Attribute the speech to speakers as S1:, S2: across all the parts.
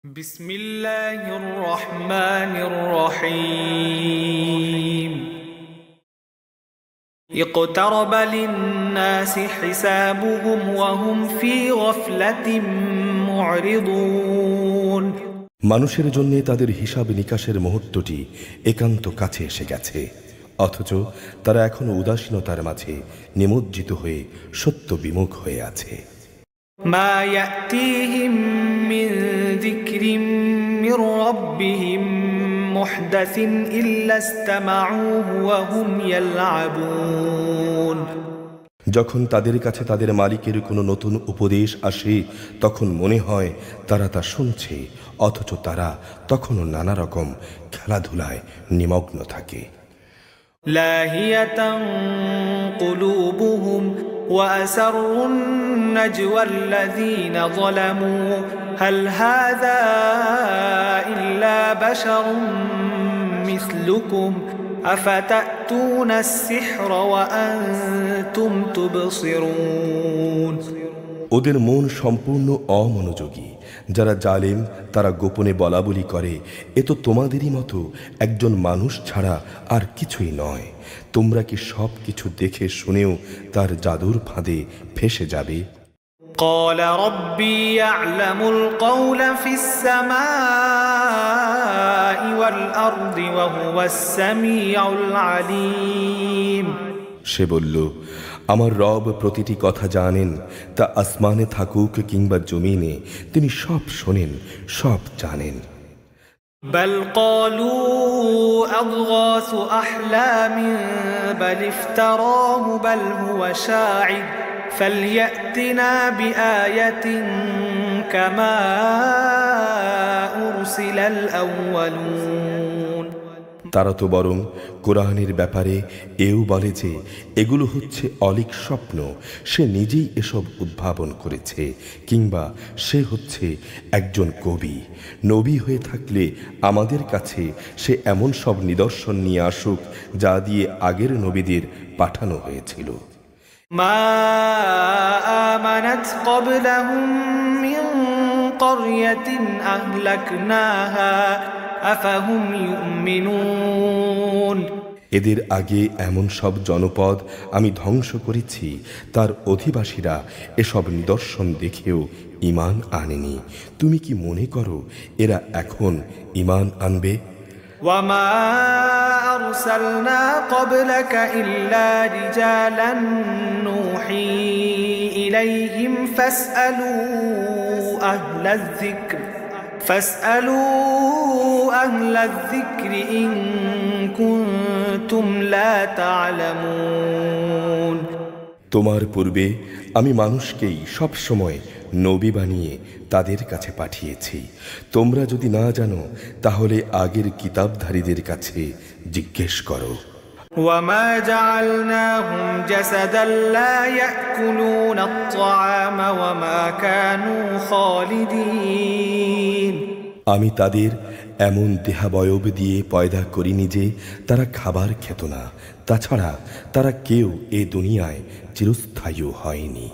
S1: بسم الله الرحمن الرحيم اقترب للناس حسابهم وهم في غفلة معرضون
S2: মানুষের জন্য তাদের হিসাব নিকাশের মুহূর্তটি একান্ত কাছে এসে গেছে, অথচ তারা এখনো উদাসীনতার মাঝে নিমজ্জিত হয়ে সত্য বিমুখ হয়ে আছে।
S1: ما يأتيهم من ذكر من ربهم محدث إلا استمعوه وهم يلعبون
S2: যখন তাদের কাছে তাদের মালিকের কোনো নতুন উপদেশ আসে তখন মনে হয় তারা তা শুনছে, অথচ তারা তখনও নানা রকম খেলাধুলায় নিমগ্ন থাকে।
S1: لاهية قلوبهم وأسروا النجوى الذين ظلموا هل هذا إلا بشر مثلكم أفتأتون السحر وأنتم تبصرون
S2: ওদের মন সম্পূর্ণ অমনোযোগী। যারা জালেম তারা গোপনে বলাবলি করে, এ তো তোমাদেরই মতো একজন মানুষ ছাড়া আর কিছুই নয়। তোমরা কি সব কিছু দেখে শুনেও তার জাদুর ফাঁদে ফেসে যাবে?
S1: قال ربي يعلم القول في السماء والأرض وهو السميع العليم
S2: সে বলল, আমার রব প্রতিটি কথা জানেন, তা আসমানে থাকুক কিংবা জমিনে, তিনি সব শোনেন, সব জানেন।
S1: بل قالوا أضغاث أحلام بل افتراه بل هو شاعر فليأتنا بآية كما أرسل الأولون
S2: তারা তো বরং কোরআনের ব্যাপারে এও বলে যে এগুলো হচ্ছে অলীক স্বপ্ন, সে নিজেই এসব উদ্ভাবন করেছে, কিংবা সে হচ্ছে একজন কবি। নবী হয়ে থাকলে আমাদের কাছে সে এমন সব নিদর্শন নিয়ে আসুক যা দিয়ে আগের নবীদের পাঠানো হয়েছিল।
S1: মা আমানাত ক্বাবলাহুম মিন ক্বরয়াতিন আহলাকনাহা আফাহুম ইউমিনুন
S2: এদের আগে এমন সব জনপদ আমি ধ্বংস করেছি, তার অধিবাসীরা এসব নিদর্শন দেখেও ঈমান আনেনি। তুমি কি মনে করো এরা এখন ঈমান আনবে?
S1: ওয়ামা আরসালনা ক্বাবলাকা ইল্লা রিজালান নূহি ইলাইহিম ফাসআলু আহলায যিকর أهل الذكر إن كنتم لا تعلمون
S2: তোমার পূর্বে আমি মানুষকেই সব সময় নবী বানিয়ে তাদের কাছে পাঠিয়েছি। তোমরা যদি না জানো তাহলে আগের কিতাবধারীদের কাছে জিজ্ঞেস করো।
S1: وما جعلناهم جسدا لا يأكلون الطعام وما كانوا خالدين
S2: আমি তাদের এমন দেহাবয়ব দিয়ে পয়দা করিনি যে তারা খাবার খেত না, তাছাড়া তারা কেউ এ দুনিয়ায় চিরস্থায়ী হয়নি।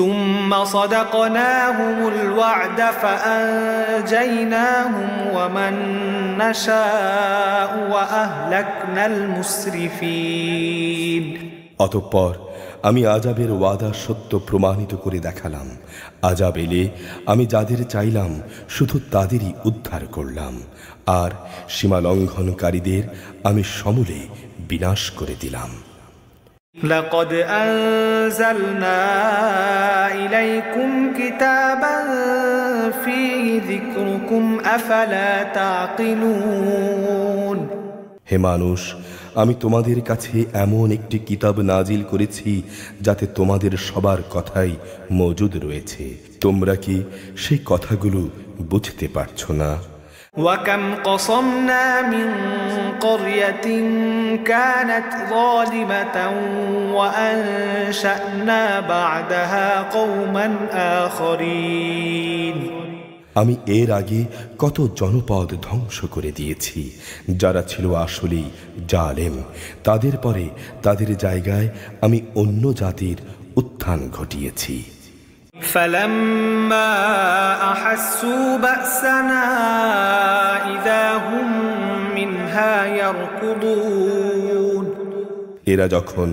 S1: ثم صدقناهم الوعد فأنجيناهم ومن نشاء وأهلكنا المسرفين
S2: অতঃপর আমি আযাবের ওয়াদা সত্য প্রমাণিত করে দেখালাম। আযাব এলে আমি যাদের চাইলাম শুধু তাদেরই উদ্ধার করলাম, আর সীমা লঙ্ঘনকারীদের আমি সমূলে বিনাশ করে দিলাম।
S1: لقد أنزلنا إليكم كتابا فيه ذكركم أفلا تعقلون
S2: হে মানুষ, আমি তোমাদের কাছে এমন একটি কিতাব নাজিল করেছি যাতে তোমাদের সবার কথাই মজুদ রয়েছে। তোমরা কি সেই কথাগুলো বুঝতে পারছো না?
S1: وكم قصمنا من قرية كانت ظالمة وأنشأنا بعدها قوما آخرين
S2: আমি এর আগে কত জনপদ ধ্বংস করে দিয়েছি যারা ছিল আসলেই জালেম। তাদের পরে তাদের জায়গায় আমি অন্য জাতির উত্থান ঘটিয়েছি।
S1: فلما أحسوا بأسنا إذا هم منها يركضون
S2: এরা যখন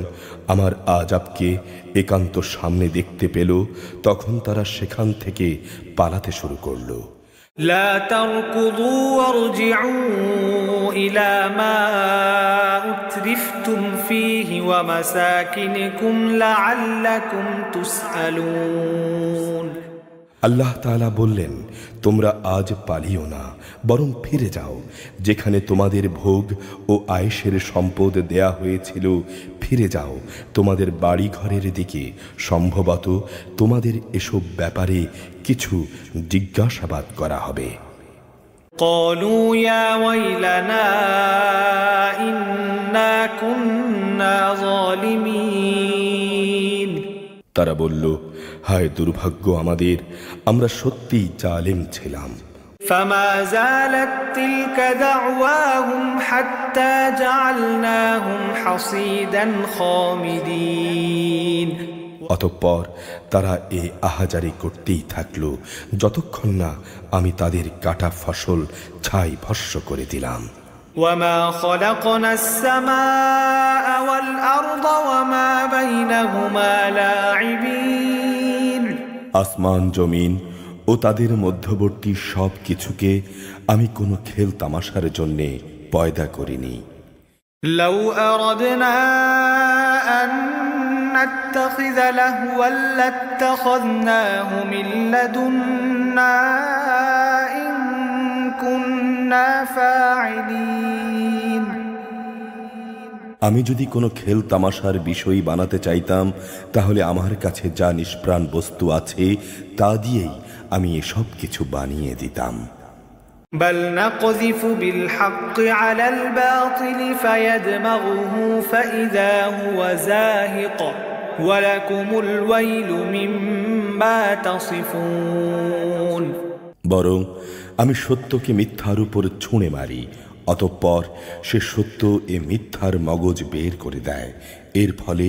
S2: আমার আযাবকে একান্ত সামনে দেখতে পেল তখন তারা সেখান থেকে পালাতে শুরু করলো।
S1: لا تركضوا وارجعوا إلى ما أترفتم فيه ومساكنكم لعلكم تسألون
S2: আল্লাহ তাআলা বললেন, তোমরা আজ পালিও না, বরং ফিরে যাও যেখানে তোমাদের ভোগ ও আয়েশের সম্পদ দেয়া হয়েছিল। ফিরে যাও তোমাদের বাড়ি ঘরের দিকে, সম্ভবত তোমাদের এসব ব্যাপারে কিছু জিজ্ঞাসাবাদ করা হবে।
S1: قالوا يا ويلنا إنا كنا ظالمين
S2: তারা বলল, হায় দুর্ভাগ্য আমাদের, আমরা সত্যিই জালেম ছিলাম।
S1: فما زالت تلك دعواهم حتى جعلناهم حصيدا خامدين
S2: অতঃপর তারা এ আহাজারি করতেই থাকলো যতক্ষণ না আমি তাদের কাটা ফসল ছাই ভস্ম করে দিলাম।
S1: وما خلقنا السماء والأرض وما بينهما لاعبين
S2: আসমান জমিন ও তাদের মধ্যবর্তী সব কিছুকে আমি কোনো খেল তামাশার জন্যে পয়দা করিনি।
S1: لو أردنا أن نتخذ لهوا لاتخذناه من لدنا إن كنا فاعلين
S2: আমি যদি কোনো খেল তামাশার বিষয় বানাতে চাইতাম তাহলে আমার কাছে যা নিষ্প্রাণ বস্তু আছে তা দিয়েই আমি এসব কিছু বানিয়ে দিতাম।
S1: بل نقذف بالحق على الباطل فيدمغه فإذا هو زاهق ولكم الويل مما تصفون
S2: বরং আমি সত্যকে মিথ্যার উপর ছুঁড়ে মারি, অতঃপর সে সত্য এ মিথ্যার মগজ বের করে দেয়। এর ফলে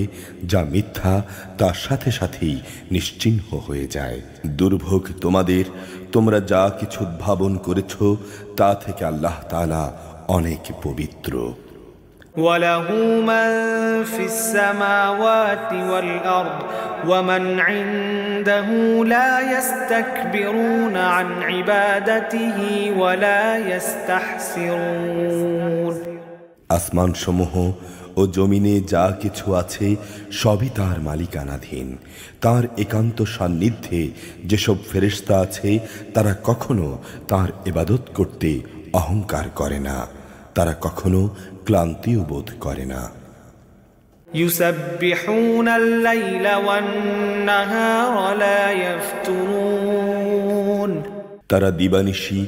S2: যা মিথ্যা তার সাথে সাথেই নিশ্চিহ্ন হয়ে যায়। দুর্ভোগ তোমাদের, তোমরা যা কিছু উদ্ভাবন করেছ তা থেকে আল্লাহ তাআলা অনেক পবিত্র।
S1: وله من في السماوات والأرض ومن عنده لا يستكبرون عن عبادته ولا يستحسرون
S2: আসমান সমূহ ও জমিনে যা কিছু আছে সবই তার মালিকানাধীন। তার একান্ত সান্নিধ্যে যেসব ফেরেশতা আছে তারা কখনো তার ইবাদত করতে অহংকার করে না, তারা কখনো ক্লান্তিও বোধ করে না।
S1: يسبحون الليل والنهار لا يفترون
S2: তারা দিবানিশি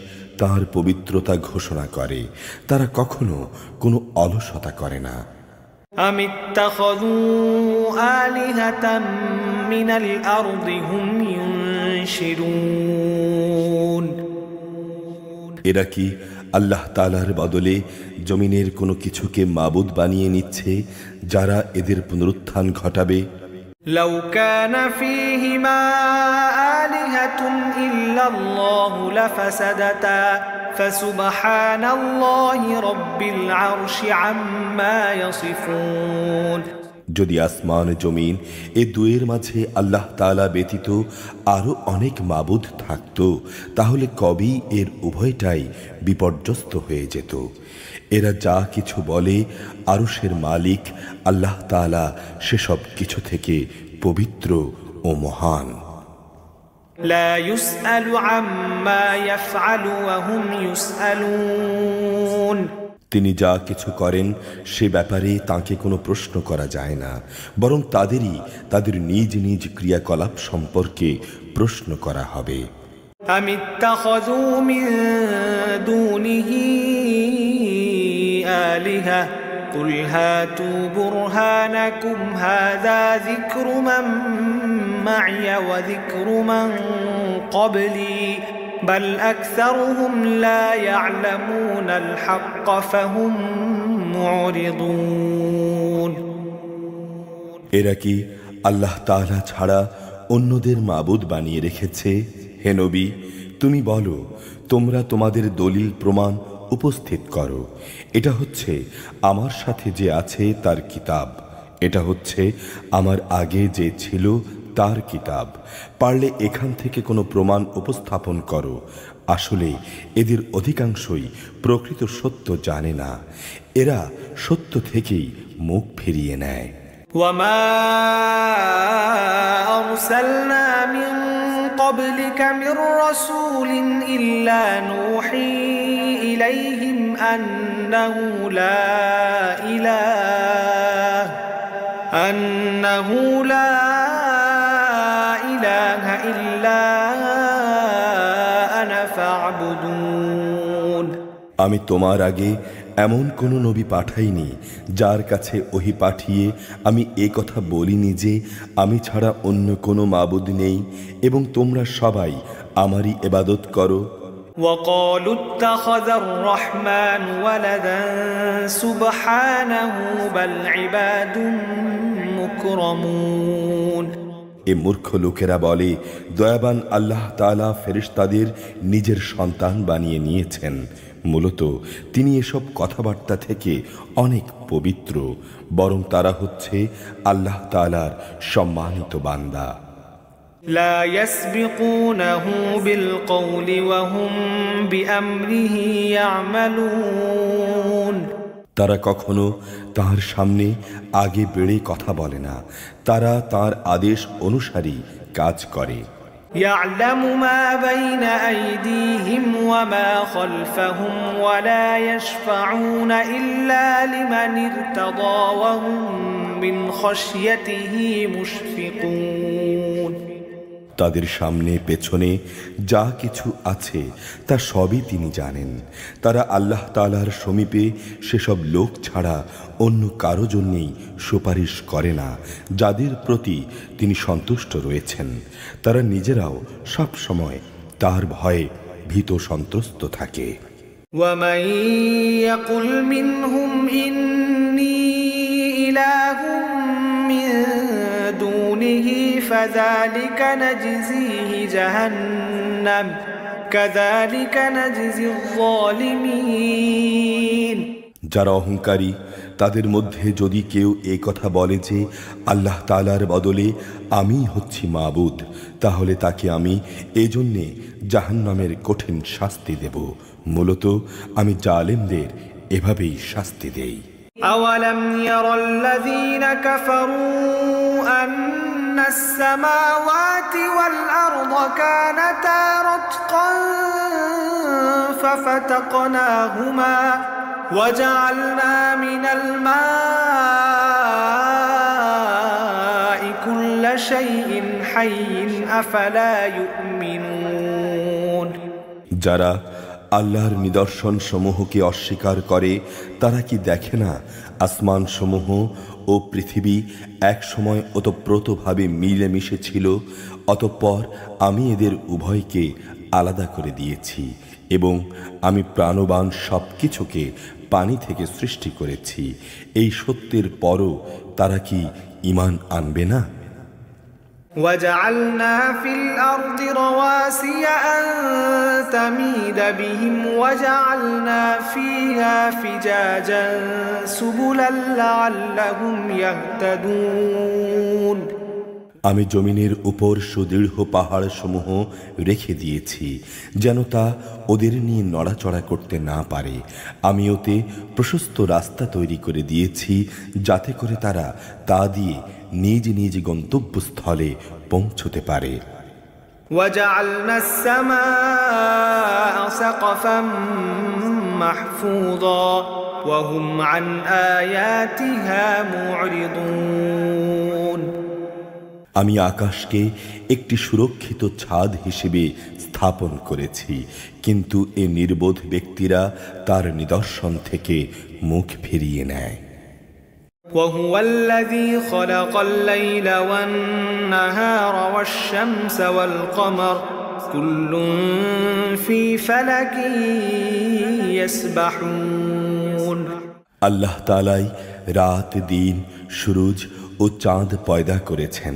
S2: তার পবিত্রতা ঘোষণা করে, তারা কখনো কোনো অলসতা করে না।
S1: أم اتخذوا آلهة من الأرض هم ينشرون
S2: এরা কি আল্লাহ তাআলার বদলে জমিনের কোনো কিছুকে মাবুদ বানিয়ে নিচ্ছে যারা এদের পুনরুত্থান ঘটাবে?
S1: لو كان فيهما آلهة إلا الله لفسدتا فسبحان الله رب العرش عما يصفون
S2: যদি আসমান জমিন এ দুয়ের মাঝে আল্লাহ তাআলা ব্যতীত আরো অনেক মাবুদ থাকত তাহলে কবেই এর উভয়টাই বিপর্যস্ত হয়ে যেত। এরা যা কিছু বলে আরশের মালিক আল্লাহ তাআলা সেসব কিছু থেকে পবিত্র ও মহান।
S1: لا يسأل عما يفعل وهم يسألون
S2: তিনি যা কিছু করেন সে ব্যাপারে তাঁকে কোনো প্রশ্ন করা যায় না, বরং তাদেরই তাদের নিজ নিজ ক্রিয়াকলাপ সম্পর্কে প্রশ্ন করা হবে।
S1: أم اتخذوا من دونه آلهة قل هاتوا برهانكم هذا ذكر من معي وذكر من قبلي بل أكثرهم لا يعلمون الحق فهم معرضون
S2: এরা কি আল্লাহ তাআলা ছাড়া অন্যদের মাবুদ বানিয়ে রেখেছে? হে নবী, তুমি বলো, তোমরা তোমাদের দলিল প্রমাণ উপস্থিত করো। এটা হচ্ছে আমার সাথে যে আছে তার কিতাব, এটা হচ্ছে আমার আগে যে ছিল তার কিতাব। পারলে এখান থেকে কোনো প্রমাণ উপস্থাপন করো। আসলে এদের অধিকাংশই প্রকৃত সত্য জানে না, এরা সত্য থেকেই মুখ ফিরিয়ে নেয়।
S1: وما أرسلنا من قبلك من رسول إلا نوحي إليهم أنه لا إله إلا أنا فاعبدون।
S2: আমি তোমার আগে এমন কোনো নবী পাঠাইনি যার কাছে ওহী পাঠিয়ে আমি এ কথা বলিনি যে আমি ছাড়া অন্য কোনো মাবুদ নেই এবং তোমরা সবাই আমারই ইবাদত করো।
S1: وقالوا اتخذ الرحمن ولدا سبحانه بل عباد مكرمون।
S2: এ মূর্খ লোকেরা বলে, দয়াবান আল্লাহ তাআলা ফেরেশতাদের নিজের সন্তান বানিয়ে নিয়েছেন। মূলত তিনি এসব কথাবার্তা থেকে অনেক পবিত্র, বরং তারা হচ্ছে আল্লাহ তাআলার সম্মানিত বান্দা।
S1: لا يسبقونه بالقول وهم بأمره يعملون।
S2: তারা কখনো তার সামনে আগে বেড়ে কথা বলে না, তারা তার আদেশ অনুসারী কাজ করে।
S1: يعلم ما بين أيديهم وما خلفهم ولا يشفعون إلا لمن ارتضى وهم من خشيته مشفقون।
S2: তাদের সামনে পেছনে যা কিছু আছে তা সবই তিনি জানেন। তারা আল্লাহ তাআলার সমীপে সেসব লোক ছাড়া অন্য কারো জন্যেই সুপারিশ করে না যাদের প্রতি তিনি সন্তুষ্ট রয়েছেন। তারা নিজেরাও সব সময় তার ভয়ে ভীত সন্ত্রস্ত থাকে।
S1: ومن يقل منهم إني إله من دونه فذلك نجزيه جهنم كذلك نجزي الظالمين।
S2: যারা অহংকারী তাদের মধ্যে যদি কেউ এই কথা বলে যে আল্লাহ তাআলার বদলে আমি হচ্ছি মাবুদ, তাহলে তাকে আমি এজন্যে জাহান্নামের কঠিন শাস্তি দেব। মূলত আমি জালেমদের এভাবেই শাস্তি দেই।
S1: أولم ير الذين كفروا أن السماوات والأرض كانتا رتقا ففتقناهما وجعلنا من الماء كل شيء حي أفلا يؤمنون।
S2: যারা আল্লাহর নিদর্শন সমূহকে অস্বীকার করে তারা কি দেখে না আসমান সমূহ ও পৃথিবী এক সময় ওতপ্রোতভাবে মিলেমিশে ছিল, অতঃপর আমি এদের উভয়কে আলাদা করে দিয়েছি এবং আমি প্রাণবান সব কিছুকে পানি থেকে সৃষ্টি করেছি। এই সত্যের পরও তারা কি ঈমান আনবে না?
S1: وجعلنا في الأرض رواسي أن تميد بهم وجعلنا فيها فجاجا سبلا لعلهم يهتدون।
S2: আমি জমিনের উপর সুদৃঢ় পাহাড় সমূহ রেখে দিয়েছি যেন তা ওদের নিয়ে নড়াচড়া করতে না পারে। আমি ওতে প্রশস্ত রাস্তা তৈরি করে দিয়েছি যাতে করে তারা তা দিয়ে নিজ নিজ গন্তব্যস্থলে পৌঁছতে পারে।
S1: وجعلنا السماء سقفا محفوظا وهم عن آياتها معرضون।
S2: আমি আকাশকে একটি সুরক্ষিত ছাদ হিসেবে স্থাপন করেছি, কিন্তু এ নির্বোধ ব্যক্তিরা তার নিদর্শন থেকে মুখ ফিরিয়ে নেয়।
S1: وهو الذي خلق الليل والنهار والشمس والقمر كل في فلك يسبحون।
S2: আল্লাহ তাআলাই রাত দিন সূরজ ও ও চাঁদ পয়দা করেছেন।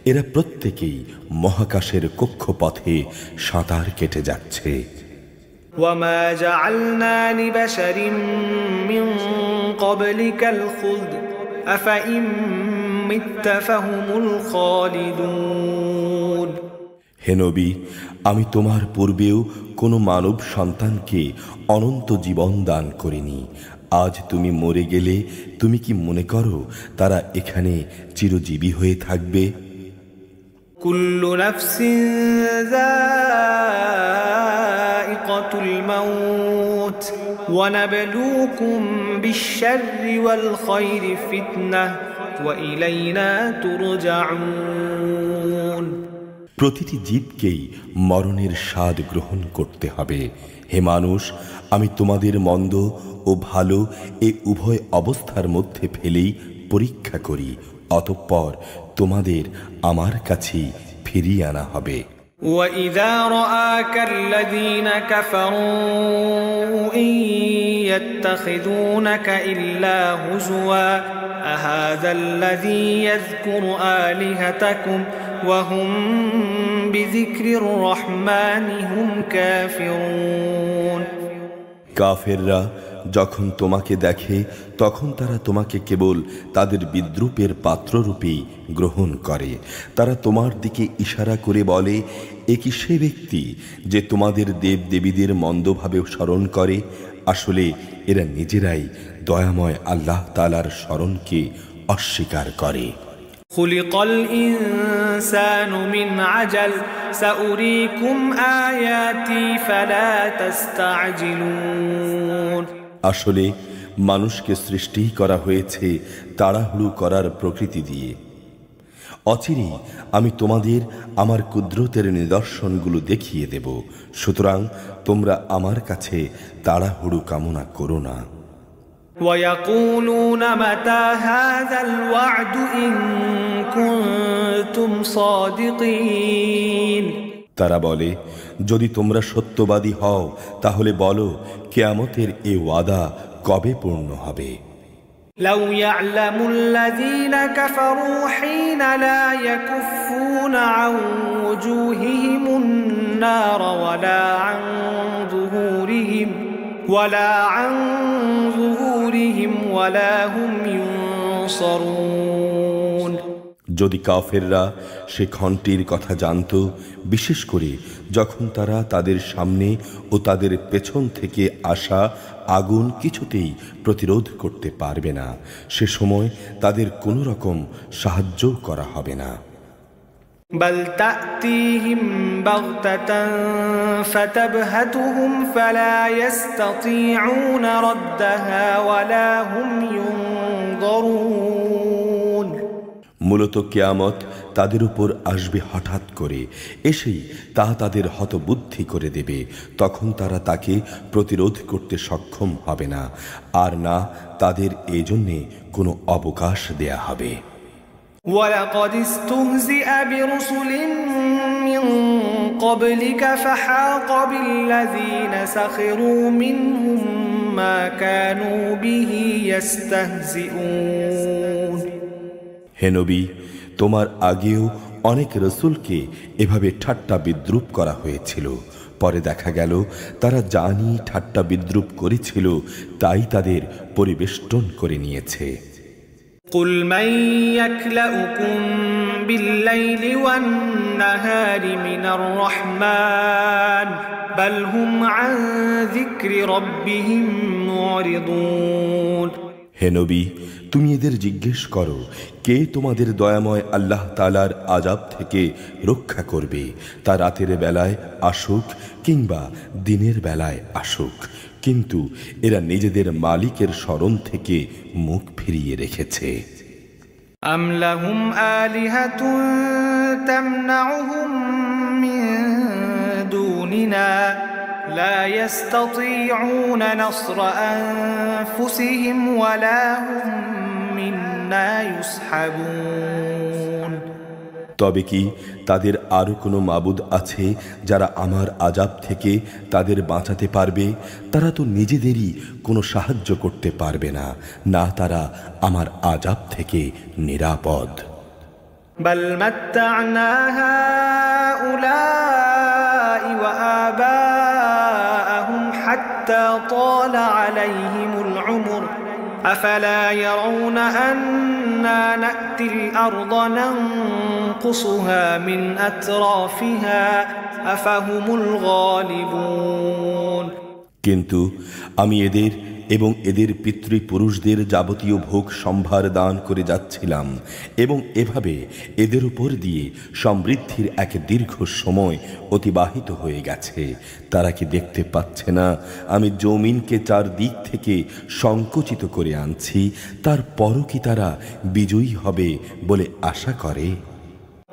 S2: এরা প্রত্যেকেই মহাকাশের কক্ষপথে সাঁতার কেটে যাচ্ছে।
S1: وما جعلنا لبشر من قبلك الخلد أفإن مت فهم الخالدون।
S2: হে নবী, আমি তোমার পূর্বেও কোনো মানব সন্তানকে অনন্ত জীবন দান করিনি। আজ তুমি মরে গেলে তুমি কি মনে করো তারা এখানে চিরজীবী হয়ে থাকবে?
S1: কুল্লু নাফসিন যায়িকাতুল মাউত ওয়া নাবলুকুম বিশ-শাররি ওয়াল খায়রি ফিতনাহ ওয়া ইলাইনা তুরজাউন।
S2: প্রতিটি জীবকেই মরণের স্বাদ গ্রহণ করতে হবে। হে মানুষ, আমি তোমাদের মন্দ ও ভালো এ উভয় অবস্থার মধ্যে ফেলেই পরীক্ষা করি, অতঃপর তোমাদের আমার কাছেই ফিরিয়ে আনা হবে।
S1: وَإِذَا رَآكَ الَّذِينَ كَفَرُوا إِن يَتَّخِذُونَكَ إِلَّا هُزُوًا أَهَذَا الَّذِي يَذْكُرُ آلِهَتَكُمْ وَهُمْ بِذِكْرِ الرَّحْمَنِ هُمْ كَافِرُونَ।
S2: কাফেররা যখন তোমাকে দেখে তখন তারা তোমাকে কেবল তাদের বিদ্রূপের পাত্ররূপেই গ্রহণ করে। তারা তোমার দিকে ইশারা করে বলে, এ কি সে ব্যক্তি যে তোমাদের দেবদেবীদের মন্দভাবে স্মরণ করে? আসলে এরা নিজেরাই দয়াময় আল্লাহ তাআলার স্মরণকে অস্বীকার করে।
S1: খুলিকাল ইনসানু মিন আজাল সাউরিকুম আয়াতি ফালা তাস্তাজিলুন।
S2: আসলে মানুষকে সৃষ্টি করা হয়েছে তাড়াহুড়ো করার প্রকৃতি দিয়ে। অচিরেই আমি তোমাদের আমার কুদরতের নিদর্শনগুলো দেখিয়ে দেব, সুতরাং তোমরা আমার কাছে তাড়াহুড়ো কামনা করো না।
S1: وَيَقُولُونَ مَتَى هَذَا الْوَعْدُ إِن كُنتُمْ صَادِقِينَ।
S2: তারা বলে, যদি তোমরা সত্যবাদী হও তাহলে বলো কিয়ামতের এই ওয়াদা কবে পূর্ণ হবে?
S1: لو يعلم الذين كفروا حين لا يكفون عن وجوههم النار ولا عن ظهورهم ولا هم ينصرون।
S2: যদি কাফেররা সে ঘণ্টির কথা জানত, বিশেষ করে যখন তারা তাদের সামনে ও তাদের পেছন থেকে আসা আগুন কিছুতেই প্রতিরোধ করতে পারবে না, সে সময় তাদের কোনো রকম সাহায্য করা হবে না।
S1: بل تأتيهم بغتة فتبهتهم فلا يستطيعون ردها ولا هم ينظرون।
S2: মূলত কিয়ামত তাদের উপর আসবে হঠাৎ করে, এসেই তা তাদের হতবুদ্ধি করে দেবে। তখন তারা তাকে প্রতিরোধ করতে সক্ষম হবে না, আর না তাদের এজন্যে কোনো অবকাশ দেয়া হবে।
S1: وَلَقَدِ اسْتُهْزِئَ بِرُسُلٍ مِّن قَبْلِكَ فَحَاقَ بِالَّذِينَ سَخِرُوا مِنْهُم مَّا كَانُوا بِهِ يَسْتَهْزِئُونَ।
S2: হে নবী, তোমার আগেও অনেক রসুলকে এভাবে ঠাট্টা বিদ্রূপ করা হয়েছিল। পরে দেখা গেল তারা জানি ঠাট্টা বিদ্রূপ করেছিল, তাই তাদের পরিবেষ্টন করে নিয়েছে।
S1: قُلْ مَن يَكْلَؤُكُم بِاللَّيْلِ وَالنَّهَارِ مِنَ الرَّحْمَنِ بَلْ هُمْ عَن ذِكْرِ رَبِّهِم مُّعْرِضُونَ।
S2: হে নবী, তুমি এদের জিজ্ঞেস করো, কে তোমাদের দয়াময় আল্লাহ তাআলার আযাব থেকে রক্ষা করবে, তা রাতের বেলায় আসুক কিংবা দিনের বেলায় আসুক, কিন্তু এরা নিজেদের মালিকের স্মরণ থেকে মুখ ফিরিয়ে রেখেছে।
S1: أَمْ لَهُمْ آلِهَةٌ تَمْنَعُهُم مِّن دُونِنَا لَا يَسْتَطِيعُونَ نَصْرَ أَنفُسِهِمْ وَلَا هُم مِّنَّا يُصْحَبُونَ।
S2: তবে কি তাদের আরো কোনো মাবুদ আছে যারা আমার আযাব থেকে তাদের বাঁচাতে পারবে? তারা তো নিজেদেরই কোনো সাহায্য করতে পারবে না, না তারা আমার আযাব থেকে নিরাপদ।
S1: بل متعنا هؤلاء وآباءهم حتى طال عليهم العمر أفلا يرون أنا نأتي الأرض ننقصها من أترافها أفهم الغالبون।
S2: কিন্তু আমি এদের এবং এদের পিতৃপুরুষদের যাবতীয় ভোগ সম্ভার দান করে যাচ্ছিলাম এবং এভাবে এদের উপর দিয়ে সমৃদ্ধির এক দীর্ঘ সময় অতিবাহিত হয়ে গেছে। তারা কি দেখতে পাচ্ছে না আমি জমিনকে চারদিক থেকে সংকুচিত করে আনছি? তারপরও কি তারা বিজয়ী হবে বলে আশা করে?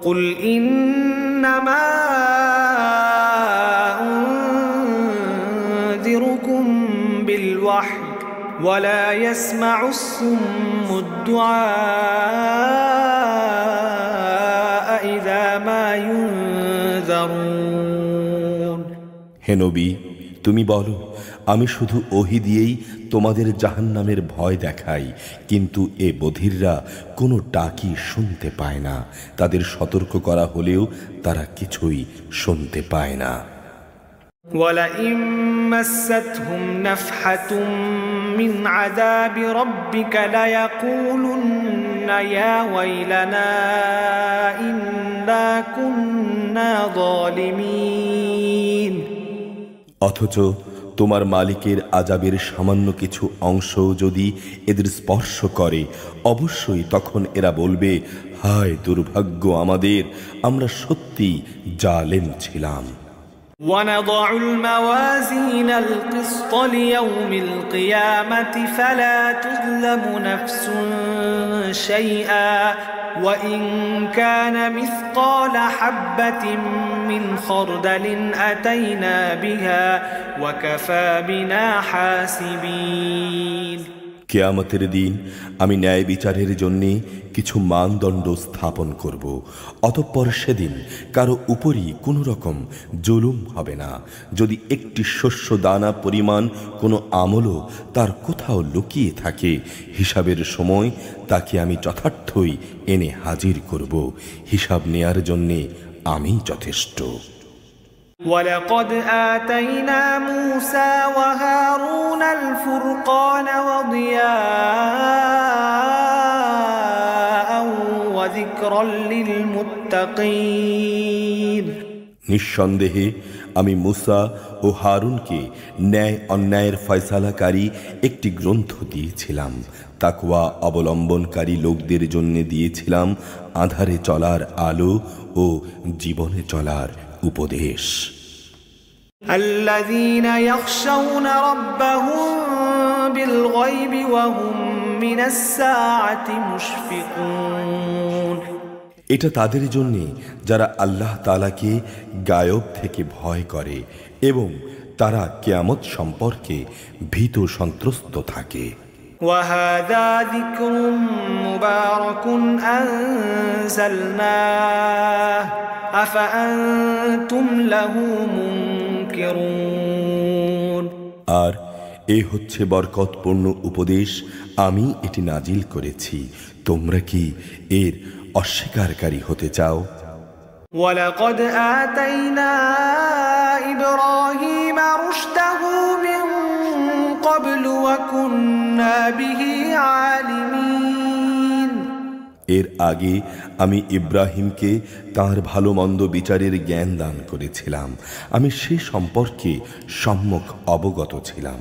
S1: قل إنما أنذركم بالوحي ولا يسمع الصم الدعاء إذا ما ينذرون।
S2: হে নবী, তুমি বলো, আমি শুধু ওহী দিয়েই তোমাদের জাহান্নামের ভয় দেখাই, কিন্তু এ বধিররা কোনো ডাকই শুনতে পায় না। তাদের সতর্ক করা হলেও তারা কিছুই শুনতে পায় না।
S1: وَلَئِن مَّسَّتْهُمْ نَفْحَةٌ مِّنْ عَذَابِ رَبِّكَ لَيَقُولُنَّ يَا وَيْلَنَا إِنَّا كُنَّا ظَالِمِينَ।
S2: অথচ তোমার মালিকের আযাবের সামান্য কিছু অংশ যদি এদের স্পর্শ করে, অবশ্যই তখন এরা বলবে, হায় দুর্ভাগ্য আমাদের, আমরা সত্যি জালেম ছিলাম।
S1: ونضع الموازين القسط ليوم القيامة فلا تظلم نفس شيئا وإن كان مثقال حبة من خردل أتينا بها وكفى بنا حاسبين।
S2: কিয়ামতের দিন আমি ন্যায় বিচারের জন্য কিছু মানদণ্ড স্থাপন করব। অতঃপর সেদিন কারো উপরই কোনো রকম জুলুম হবে না। যদি একটি শস্য দানা পরিমাণ কোনো আমলও তার কোথাও লুকিয়ে থাকে, হিসাবের সময় তাকে আমি যথার্থই এনে হাজির করব। হিসাব নেয়ার জন্যে আমি যথেষ্ট।
S1: وَلَقَدْ آتَيْنَا مُوسَى وَهَارُونَ الْفُرْقَانَ وَضِيَاءً وَذِكْرًا لِّلْمُتَّقِينَ।
S2: নিঃসন্দেহে আমি মুসা ও হারুনকে ন্যায় অন্যায়ের ফয়সালাকারী একটি গ্রন্থ দিয়েছিলাম। তাকওয়া অবলম্বনকারী লোকদের জন্য দিয়েছিলাম আঁধারে চলার আলো ও জীবনে চলার উপদেশ।
S1: الذين يخشون ربهم بالغيب وهم من الساعة مشفقون।
S2: এটা তাদের জন্যে যারা আল্লাহ তাআলাকে গায়ব থেকে ভয় করে এবং তারা কিয়ামত সম্পর্কে ভীত সন্ত্রস্ত থাকে।
S1: وهذا ذكر مبارك أنزلناه أفأنتم له منكرون।
S2: আর এ হচ্ছে বরকতপূর্ণ উপদেশ, আমি এটি নাজিল করেছি, তোমরা কি এর অস্বীকারী হতে চাও?
S1: ولقد آتينا إبراهيم رشده من قبل وكنا به عالمين।
S2: এর আগে আমি ইব্রাহিমকে তার ভালো মন্দ বিচারের জ্ঞান দান করেছিলাম, আমি সে সম্পর্কে সম্যক অবগত ছিলাম।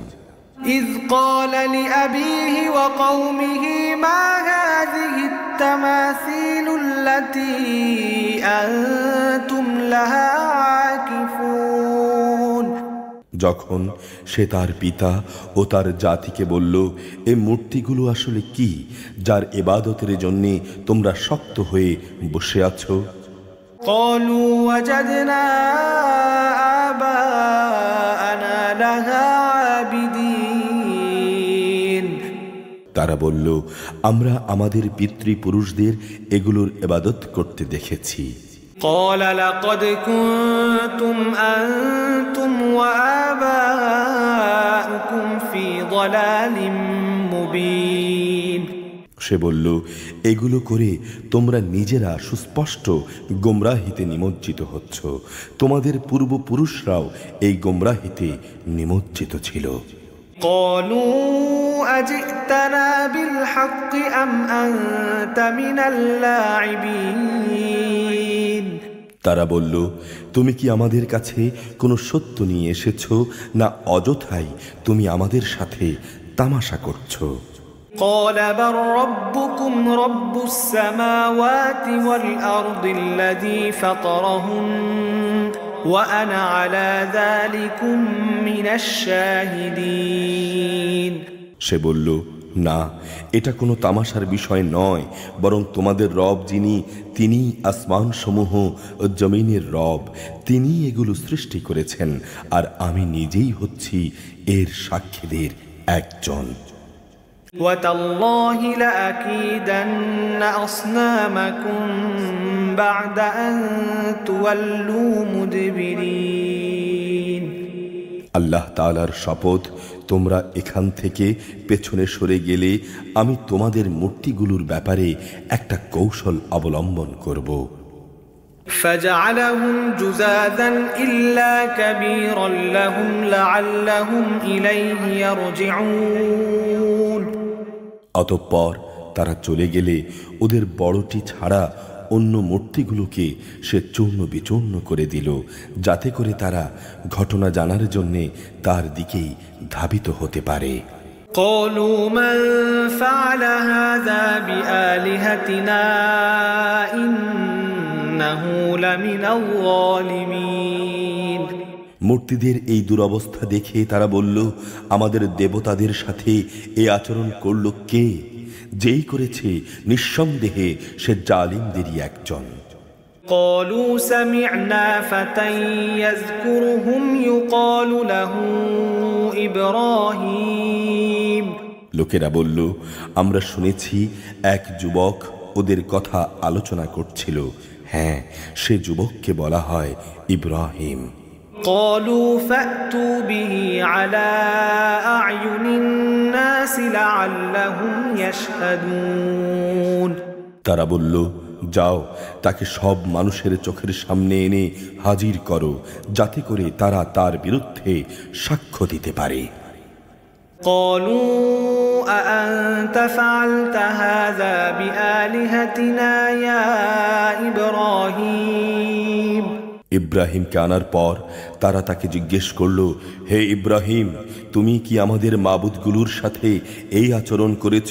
S1: إذ قال لأبيه وقومه ما هذه التماثيل التي أنتم لها عاكفون।
S2: যখন সে তার পিতা ও তার জাতিকে বলল, এ মূর্তিগুলো আসলে কি যার ইবাদতের জন্য তোমরা শক্ত হয়ে বসে আছো?
S1: قالوا وجدنا آباءنا لها عابدين।
S2: তারা বলল, আমরা আমাদের পিতৃপুরুষদের এগুলোর ইবাদত করতে দেখেছি।
S1: قال لقد كنتم أنتم وآباؤكم في ضلال مبين
S2: সে বলল, এগুলো করে তোমরা নিজেরা সুস্পষ্ট গোমরাহিতে নিমজ্জিত হচ্ছ, তোমাদের পূর্বপুরুষরাও এই গোমরাহিতে নিমজ্জিত ছিল।
S1: قالوا أجئتنا بالحق أم أنت من اللاعبين
S2: তারা বলল, তুমি কি আমাদের কাছে কোনো সত্য নিয়ে এসেছো, না অযথাই তুমি আমাদের সাথে তামাশা করছো?
S1: قال بل ربكم رب السماوات والأرض الذي فطرهن وأنا على ذلكم من الشاهدين
S2: সে বলল, না, এটা কোনো তামাশার বিষয় নয়, বরং তোমাদের রব যিনি, তিনি আসমান সমূহ ও জমিনের রব, তিনি এগুলো সৃষ্টি করেছেন, আর আমি নিজেই হচ্ছি এর সাক্ষীদের একজন।
S1: وتالله لأكيدن أصنامكم بعد أن تولوا مدبرين
S2: আল্লাহ তাআলার শপথ, তোমরা এখান থেকে পেছনে সরে গেলে আমি তোমাদের মূর্তিগুলোর ব্যাপারে একটা কৌশল অবলম্বন করব।
S1: فجعلهم جذاذا إلا كبيرا لهم لعلهم إليه يرجعون
S2: অতঃপর তারা চলে গেলে ওদের বড়টি ছাড়া অন্য মূর্তিগুলোকে সে চূর্ণ বিচূর্ণ করে দিল, যাতে করে তারা ঘটনা জানার জন্যে তার দিকেই ধাবিত হতে পারে।
S1: قالوا من فعل هذا بآلهتنا إنه لمن الظالمين
S2: মূর্তিদের এই দুরবস্থা দেখে তারা বলল, আমাদের দেবতাদের সাথে এই আচরণ করল কে? যেই করেছে নিঃসন্দেহে সে জালিমদেরই একজন।
S1: قالوا سمعنا فتى يذكرهم يقال له إبراهيم
S2: লোকেরা বলল, আমরা শুনেছি এক যুবক ওদের কথা আলোচনা করছিল, হ্যাঁ, সে যুবককে বলা হয় ইব্রাহিম।
S1: قالوا فأتوا به على أعين الناس لعلهم يشهدون
S2: তারা বলল, যাও, তাকে সব মানুষের চোখের সামনে এনে হাজির করো, যাতে করে তারা তার বিরুদ্ধে সাক্ষ্য দিতে পারে।
S1: قالوا أأنت فعلت هذا بآلهتنا يا إبراهيم
S2: ইব্রাহিমকে আনার পর তারা তাকে জিজ্ঞেস করল, হে ইব্রাহিম, তুমি কি আমাদের মাবুদগুলোর সাথে এই আচরণ করেছ?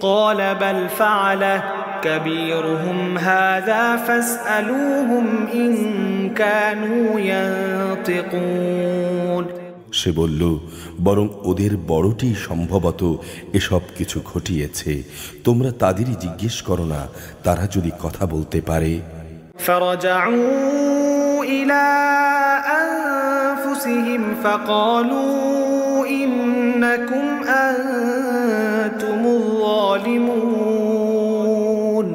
S1: قال بل فعله كبيرهم هذا فاسألوهم إن كانوا ينطقون
S2: সে বলল, বরং ওদের বড়টি সম্ভবত এসব কিছু ঘটিয়েছে, তোমরা তাদেরই জিজ্ঞেস করো না, তারা যদি কথা বলতে পারে।
S1: فرجعوا إلى أنفسهم فقالوا إنكم أنتم الظالمون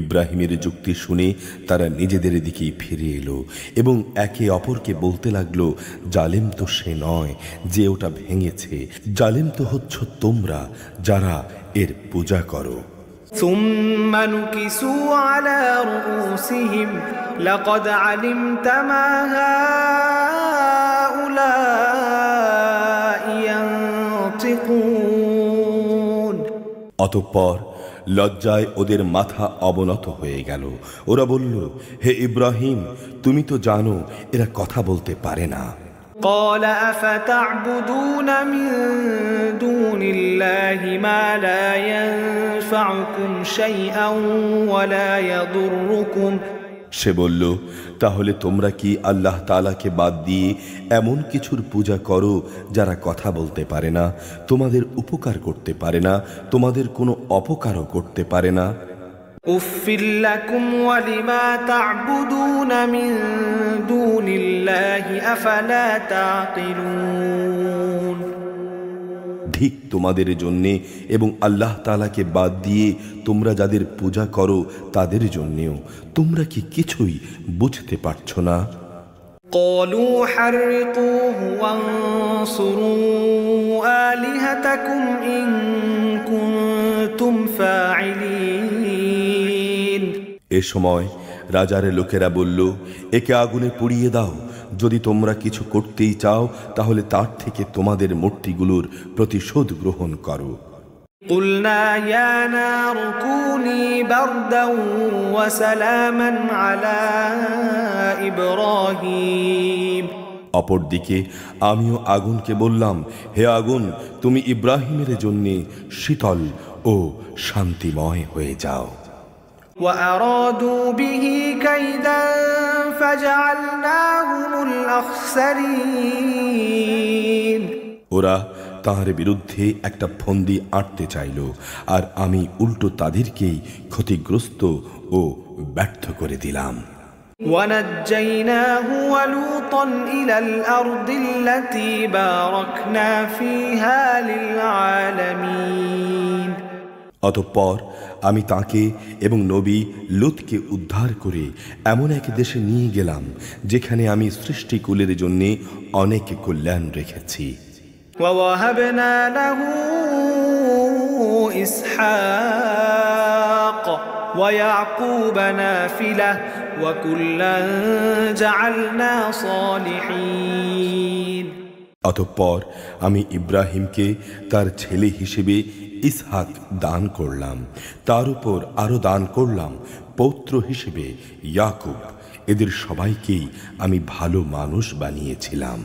S2: ইব্রাহিমের যুক্তি শুনে তারা নিজেদের দিকেই ফিরে এলো এবং একে অপরকে বলতে লাগলো, জালিম তো সে নয় যে ওটা ভেঙেছে, জালিম তো হচ্ছ তোমরা যারা এর পূজা করো।
S1: ثم نكسوا على رؤوسهم لقد علمت ما هؤلاء ينطقون
S2: অতঃপর লজ্জায় ওদের মাথা অবনত হয়ে গেল। ওরা বলল, হে ইব্রাহিম, তুমি তো জানো এরা কথা বলতে পারে না।
S1: قال أفتعبدون من دون الله ما لا ينفعكم شيئا ولا يضركم
S2: সে বলল, তাহলে তোমরা কি আল্লাহ তাআলাকে বাদ দিয়ে এমন কিছুর পূজা করো যারা কথা বলতে পারে না, তোমাদের উপকার করতে পারে না, তোমাদের কোনো অপকারও করতে পারে না?
S1: أف لكم ولما تعبدون من دون الله أفلا تعقلون
S2: ঠিক তোমাদের জন্যে এবং আল্লাহ তাআলাকে বাদ দিয়ে তোমরা যাদের পূজা করো তাদের জন্যেও। তোমরা কি কিছুই বুঝতে পারছো না?
S1: قالوا حرقوه وانصروا آلهتكم إن كنتم فاعلين।
S2: এ সময় রাজার লোকেরা বলল, একে আগুনে পুড়িয়ে দাও, যদি তোমরা কিছু করতেই চাও তাহলে তার থেকে তোমাদের মূর্তিগুলোর প্রতিশোধ গ্রহণ করো।
S1: قلنا يا نار كوني بردا وسلاما على إبراهيم।
S2: অপরদিকে আমিও আগুনকে বললাম, হে আগুন, তুমি ইব্রাহিমের জন্য শীতল ও শান্তিময় হয়ে যাও।
S1: وأرادوا به كيدا فجعلناهم الأخسرين।
S2: ওরা তার বিরুদ্ধে একটা ফন্দি আঁটতে চাইল, আর আমি উল্টো তাদেরকেই ক্ষতিগ্রস্ত ও ব্যর্থ করে দিলাম।
S1: ونجيناه ولوطا إلى الأرض التي باركنا فيها للعالمين।
S2: অতঃপর আমি তাকে এবং নবী লুতকে উদ্ধার করে এমন এক দেশে নিয়ে গেলাম যেখানে আমি সৃষ্টিকুলের জন্য অনেক কল্যাণ রেখেছি।
S1: ووهبنا له إسحاق ويعقوب نافلة وكلا جعلنا صالحين।
S2: অতঃপর আমি ইব্রাহিমকে তার ছেলে হিসেবে ইসহাক দান করলাম, তার উপর আরো দান করলাম পৌত্র হিসেবে ইয়াকুব। এদের সবাইকেই আমি ভালো মানুষ বানিয়েছিলাম।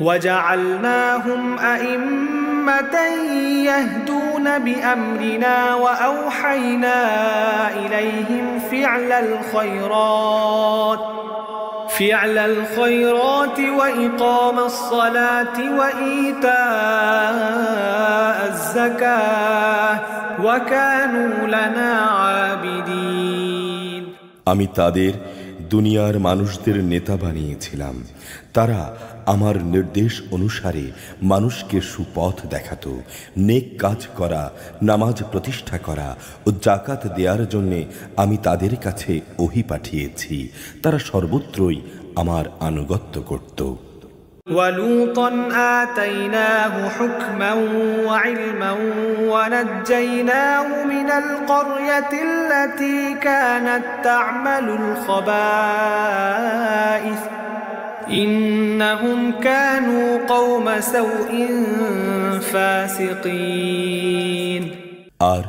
S1: وجعلناهم أئمة يهدون بأمرنا وأوحينا إليهم فعل الخيرات وإقام الصلاة وإيتاء الزكاة وكانوا لنا عابدين।
S2: আমি তাদের দুনিয়ার মানুষদের নেতা বানিয়েছিলাম। তারা আমার নির্দেশ অনুসারে মানুষকে সুপথ দেখাতো, নেক কাজ করা, নামাজ প্রতিষ্ঠা করা ও জাকাত দেওয়ার জন্যে আমি তাদের কাছে ওহী পাঠিয়েছি। তারা সর্বত্রই আমার আনুগত্য করত।
S1: ولوطا آتيناه حكما وعلما ونجيناه من القرية التي كانت تعمل الخبائث إنهم كانوا قوم سوء فاسقين।
S2: আর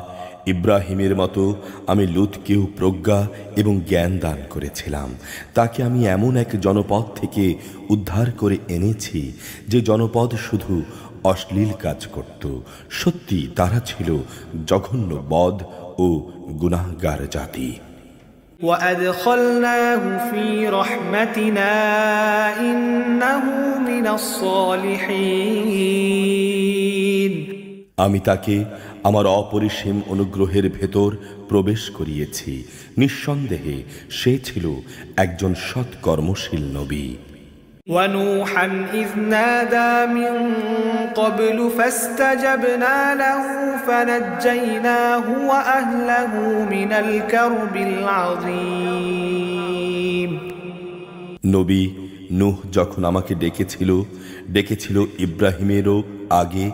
S2: ইব্রাহিমের মতো আমি লুতকেও প্রজ্ঞা এবং জ্ঞান দান করেছিলাম। তাকে আমি এমন এক জনপদ থেকে উদ্ধার করে এনেছি যে জনপদ শুধু অশ্লীল কাজ করত। সত্যি তারা ছিল জঘন্য বদ ও গুনাহগার জাতি।
S1: وأدخلناه في رحمتنا إنه من الصالحين।
S2: আমি তাকে আমার অপরিসীম অনুগ্রহের ভেতর প্রবেশ করিয়েছি। নিঃসন্দেহে সে ছিল একজন সৎকর্মশীল নবী।
S1: ونوحا إذ نادى من قبل فاستجبنا له فنجيناه وأهله من الكرب العظيم।
S2: নবী নূহ যখন আমাকে ডেকেছিল ইব্রাহিমেরও আগে,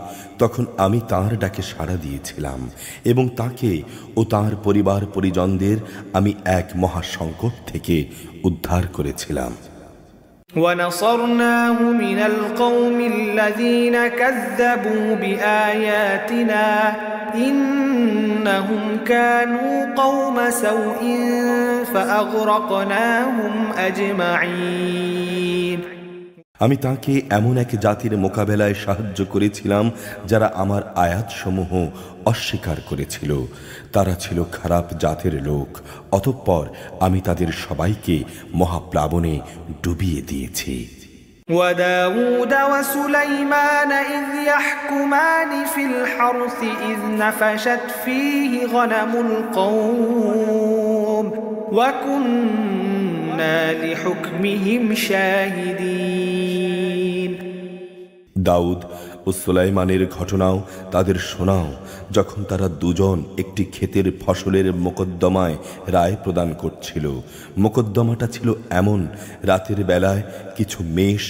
S2: তখন আমি তার ডাকে সাড়া দিয়েছিলাম এবং তাকে ও তার পরিবার পরিজনদের আমি এক মহাসংকট থেকে উদ্ধার করেছিলাম।
S1: ونصرناه من القوم الذين كذبوا بآياتنا إنهم كانوا قوم سوء فأغرقناهم أجمعين।
S2: আমি তাকে এমন এক জাতির মোকাবেলায় সাহায্য করেছিলাম যারা আমার আয়াতসমূহ অস্বীকার করেছিল। তারা ছিল খারাপ জাতের লোক। অতঃপর আমি তাদের সবাইকে মহাপ্লাবনে ডুবিয়ে দিয়েছি।
S1: وداود وسليمان إذ يحكمان في الحرث إذ نفشت فيه غنم القوم وكنا لحكمهم شاهدين।
S2: দাউদ ও সুলাইমানের ঘটনাও তাদের শোনাও, যখন তারা দুজন একটি ক্ষেতের ফসলের মোকদ্দমায় রায় প্রদান করছিল। মোকদ্দমাটা ছিল এমন, রাতের বেলায় কিছু মেষ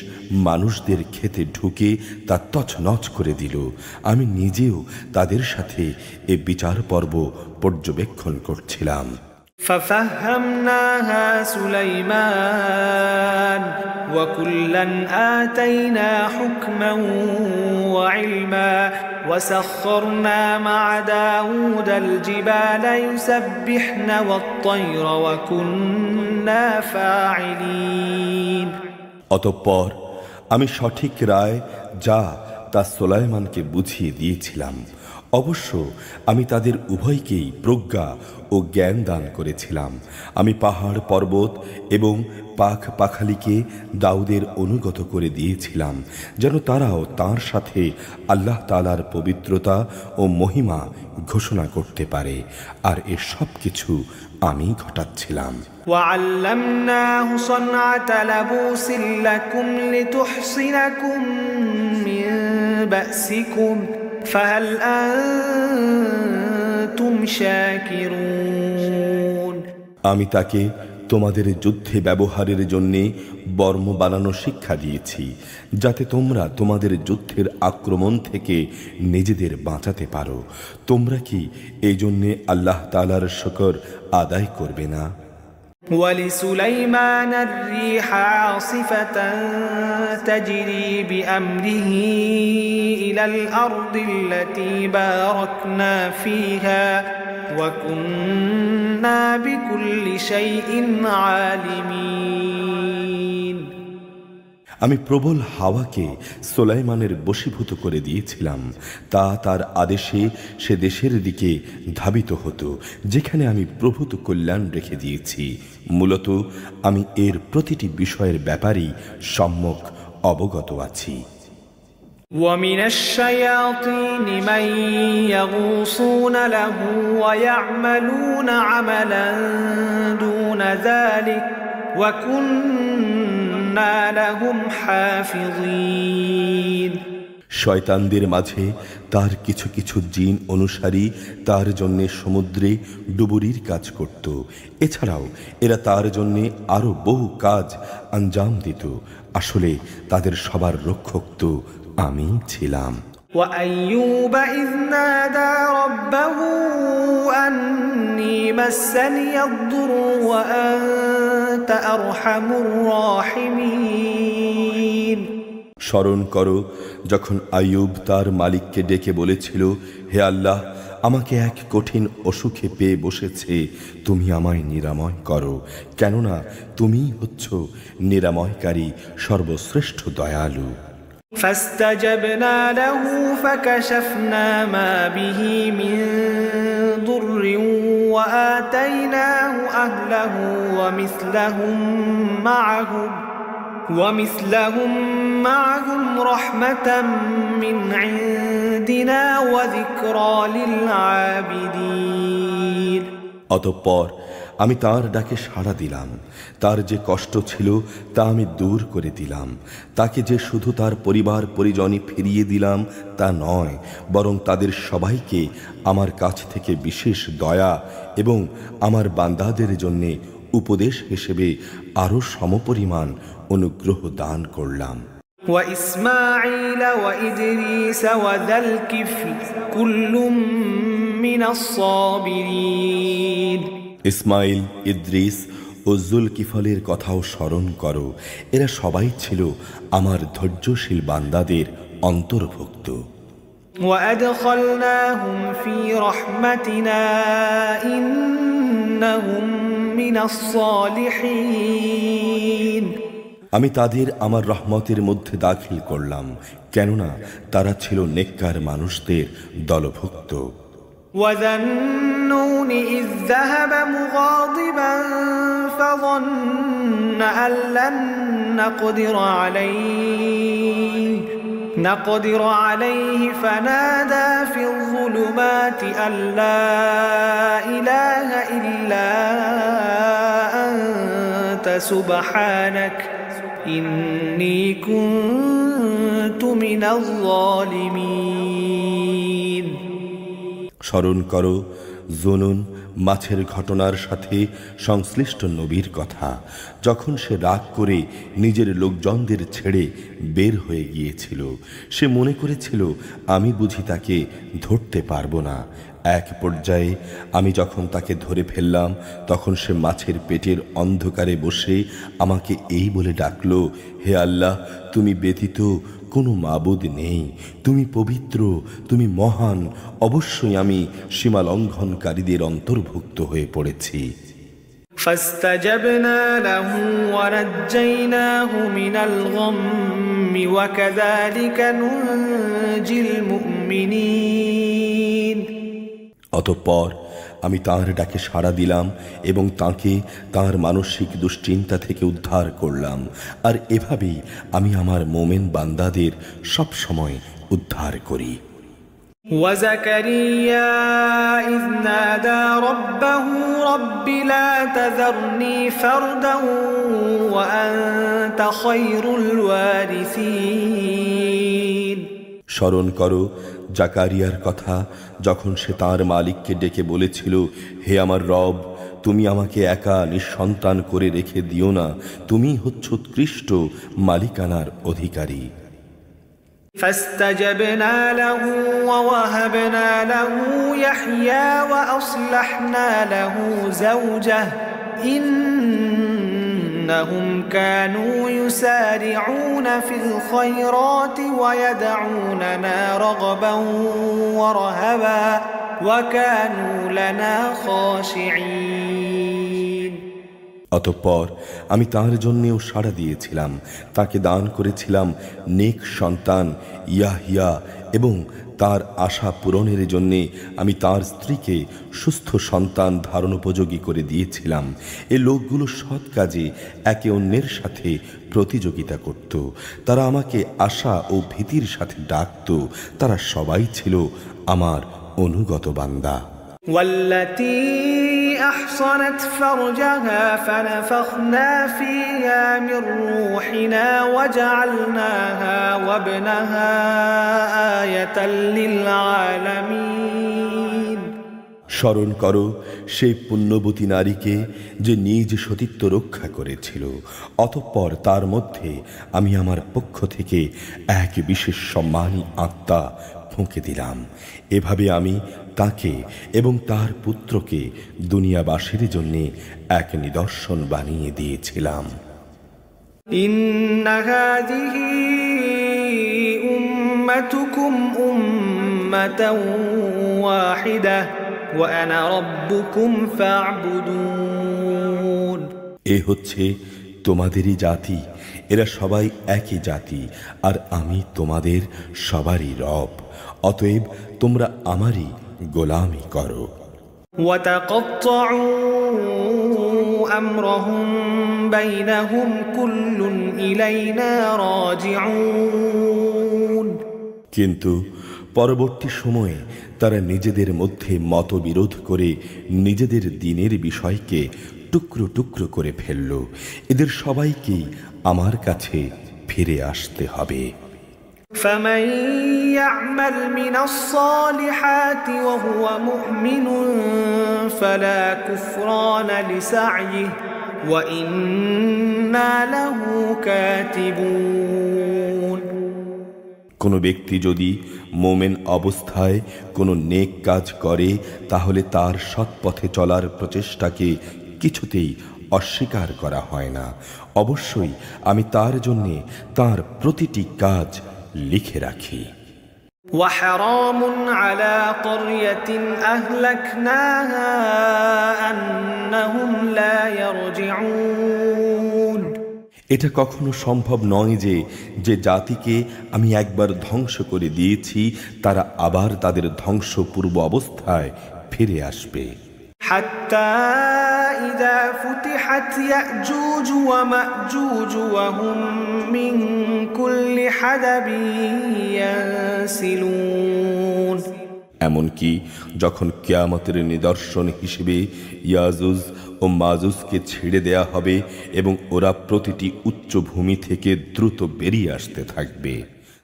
S2: মানুষদের ক্ষেতে ঢুকে তা তছনছ করে দিল। আমি নিজেও তাদের সাথে এ বিচার পর্ব পর্যবেক্ষণ করছিলাম।
S1: ففهمناها سليمان وكلا آتينا حكما وعلما وسخرنا مع داود الجبال يسبحن والطير وكنا فاعلين।
S2: অতঃপর আমি সঠিক রায় যা তা সুলাইমানকে বুঝিয়ে দিয়েছিলাম। অবশ্য আমি তাদের উভয়কেই প্রজ্ঞা ও জ্ঞান দান করেছিলাম। আমি পাহাড় পর্বত এবং পাখ পাখালিকে দাউদের অনুগত করে দিয়েছিলাম, যেন তারাও তার সাথে আল্লাহ তাআলার পবিত্রতা ও মহিমা ঘোষণা করতে পারে। আর এ সব কিছু আমি ঘটাচ্ছিলাম।
S1: وعلمناه صنعة لبوس لكم لتحصنكم من بأسكم فهل أنتم شاكرون।
S2: আমি তাকে তোমাদের যুদ্ধে ব্যবহারের জন্য বর্ম বানানো শিক্ষা দিয়েছি, যাতে তোমরা তোমাদের যুদ্ধের আক্রমণ থেকে নিজেদের বাঁচাতে পারো। তোমরা কি এই জন্যে আল্লাহ তাআলার শুকর আদায় করবে না?
S1: ولسليمان الريح عاصفة تجري بأمره إلى الأرض التي باركنا فيها وكنا بكل شيء عالمين।
S2: আমি প্রবল হাওয়াকে সুলাইমানের বশীভূত করে দিয়েছিলাম। তা তার আদেশে সে দেশের দিকে ধাবিত হতো, যেখানে আমি প্রভূত কল্যাণ রেখে দিয়েছি। মূলত আমি এর প্রতিটি বিষয়ের ব্যাপারেই সম্যক অবগত আছি।
S1: ومن الشياطين من يغوصون له ويعملون عملا دون ذلك وكنا لهم حافظين।
S2: শয়তানদের মাঝে তার কিছু কিছু জিন অনুসারী তার জন্য সমুদ্রে ডুবুরির কাজ করত। এছাড়াও এরা তার জন্য আরো বহু কাজ আঞ্জাম দিত। আসলে তাদের সবার রক্ষক তো আমি ছিলাম।
S1: وأيوب إذ نادى ربه أني مسني الضر وأنت أرحم الراحمين।
S2: স্মরণ করো যখন আইয়ুব তার মালিককে ডেকে বলেছিল, হে আল্লাহ, আমাকে এক কঠিন অসুখে পেয়ে বসেছে, তুমি আমায় নিরাময় করো, কেননা তুমিই হচ্ছ নিরাময়কারী সর্বশ্রেষ্ঠ দয়ালু।
S1: فاستجبنا له فكشفنا ما به من ضر وآتيناه أهله ومثلهم معهم رحمة من عندنا وذكرى للعابدين।
S2: অতঃপর আমি তার ডাকে সাড়া দিলাম। তার যে কষ্ট ছিল তা আমি দূর করে দিলাম। তাকে যে শুধু তার পরিবার পরিজনই ফিরিয়ে দিলাম তা নয়, বরং তাদের সবাইকে আমার কাছ থেকে বিশেষ দয়া এবং আমার বান্দাদের জন্য উপদেশ হিসেবে আরো সমপরিমাণ অনুগ্রহ দান করলাম।
S1: وإسماعيل وإدريس وذا الكفل كل من الصابرين।
S2: ইসমাইল, ইদ্রিস ও জুলকিফলের কথাও স্মরণ করো। এরা সবাই ছিল আমার ধৈর্যশীল বান্দাদের অন্তর্ভুক্ত।
S1: وأدخلناهم في رحمتنا إنهم من الصالحين।
S2: আমি তাদের আমার রহমতের মধ্যে দাখিল করলাম, কেননা তারা ছিল নেককার মানুষদের দলভুক্ত।
S1: وذا النون إذ ذهب مغاضبا فظن أن لن نقدر عليه فنادى في الظلمات أن لا إله إلا أنت سبحانك إني كنت من الظالمين
S2: স্মরণ করো জুনুন মাছের ঘটনার সাথে সংশ্লিষ্ট নবীর কথা, যখন সে রাগ করে নিজের লোকজনদের ছেড়ে বের হয়ে গিয়েছিল। সে মনে করেছিল আমি বুঝি তাকে ধরতে পারবো না। এক পর্যায়ে আমি যখন তাকে ধরে ফেললাম, তখন সে মাছের পেটের অন্ধকারে বসে আমাকে এই বলে ডাকল, হে আল্লাহ, তুমি ব্যতীত কোনো মাবুদ নেই, তুমি পবিত্র, তুমি মহান। অবশ্যই আমি সীমা লঙ্ঘনকারীদের অন্তর্ভুক্ত হয়ে পড়েছি।
S1: فاستجبنا له ونجيناه من الغم وكذلك ننجي المؤمنين
S2: অতঃপর আমি তাঁর ডাকে সাড়া দিলাম এবং তাঁকে তাঁর মানসিক দুশ্চিন্তা থেকে উদ্ধার করলাম। আর এভাবেই আমি আমার মোমেন বান্দাদের সব সময় উদ্ধার করি।
S1: وزكريا إذ نادى ربه رب لا تذرني فردا وأنت خير الوارثين
S2: স্মরণ করো জাকারিয়ার কথা, যখন সে তাঁর মালিককে ডেকে বলেছিল, হে আমার রব, তুমি আমাকে একা নিঃসন্তান করে রেখে দিও না, তুমি হচ্ছ উৎকৃষ্ট মালিকানার অধিকারী।
S1: فاستجبنا له ووهبنا له يحيى وأصلحنا له زوجه إنهم كانوا يسارعون في الخيرات ويدعوننا رغبا ورهبا وكانوا لنا خاشعين
S2: অতঃপর আমি তাঁর জন্যেও সাড়া দিয়েছিলাম, তাকে দান করেছিলাম নেক সন্তান ইয়াহিয়া, এবং তার আশা পূরণের জন্যে আমি তার স্ত্রীকে সুস্থ সন্তান ধারণোপযোগী করে দিয়েছিলাম। এ লোকগুলো সৎ কাজে একে অন্যের সাথে প্রতিযোগিতা করত। তারা আমাকে আশা ও ভীতির সাথে ডাকত। তারা সবাই ছিল আমার অনুগত বান্দা।
S1: والتي أحصنت فرجها فنفخنا فيها من روحنا وجعلناها وابنها آية للعالمين
S2: স্মরণ করো সেই পুণ্যবতী নারীকে যে নিজ সতীত্ব রক্ষা করেছিল, অতঃপর তার মধ্যে আমি আমার পক্ষ থেকে এক বিশেষ সম্মানী আত্মা ফুঁকে দিলাম। এভাবে আমি তাকে এবং তার পুত্রকে দুনিয়াবাসীর জন্য এক নিদর্শন বানিয়ে দিয়েছিলাম।
S1: ইন্না হাযিহি উম্মাতুকুম উম্মাতান ওয়াহিদাহ ওয়া আনা রাব্বুকুম ফা'বুদুন।
S2: এ হচ্ছে তোমাদেরই জাতি, এরা সবাই একই জাতি, আর আমি তোমাদের সবারই রব, অতএব তোমরা আমারই গোলামি করো।
S1: وتقطعوا أمرهم بينهم كل إلينا راجعون
S2: কিন্তু পরবর্তী সময়ে তারা নিজেদের মধ্যে মতবিরোধ করে নিজেদের দ্বীনের বিষয়কে টুকরো টুকরো করে ফেলল। এদের সবাইকেই আমার কাছে ফিরে আসতে হবে।
S1: فمن يعمل من الصالحات وهو مؤمن فلا كفران لسعيه وإنا له كاتبون।
S2: কোনো ব্যক্তি যদি মোমেন অবস্থায় কোনো নেক কাজ করে, তাহলে তার সৎপথে চলার প্রচেষ্টাকে কিছুতেই অস্বীকার করা হয় না। অবশ্যই আমি তার জন্যে তার প্রতিটি কাজ লিখে রাখি।
S1: وحرام على قرية أهلكناها أنهم لا يرجعون।
S2: এটা কখনো সম্ভব নয় যে যে জাতিকে আমি একবার ধ্বংস করে দিয়েছি তারা আবার তাদের ধ্বংসপূর্ব অবস্থায় ফিরে আসবে।
S1: حتى إذا فتحت يأجوج ومأجوج وهم من كل حدب ينسلون।
S2: এমনকি যখন কিয়ামতের নিদর্শন হিসেবে ইয়াজুজ ও মাজুজকে ছেড়ে দেয়া হবে এবং ওরা প্রতিটি উচ্চভূমি থেকে দ্রুত বেরিয়ে আসতে থাকবে।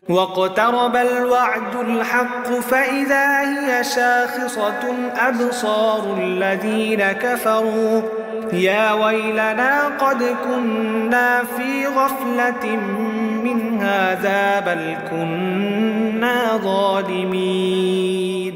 S1: واقترب الوعد الحق فإذا هي شاخصة أبصار الذين كفروا يا ويلنا قد كنا في غفلة من هذا بل كنا ظالمين।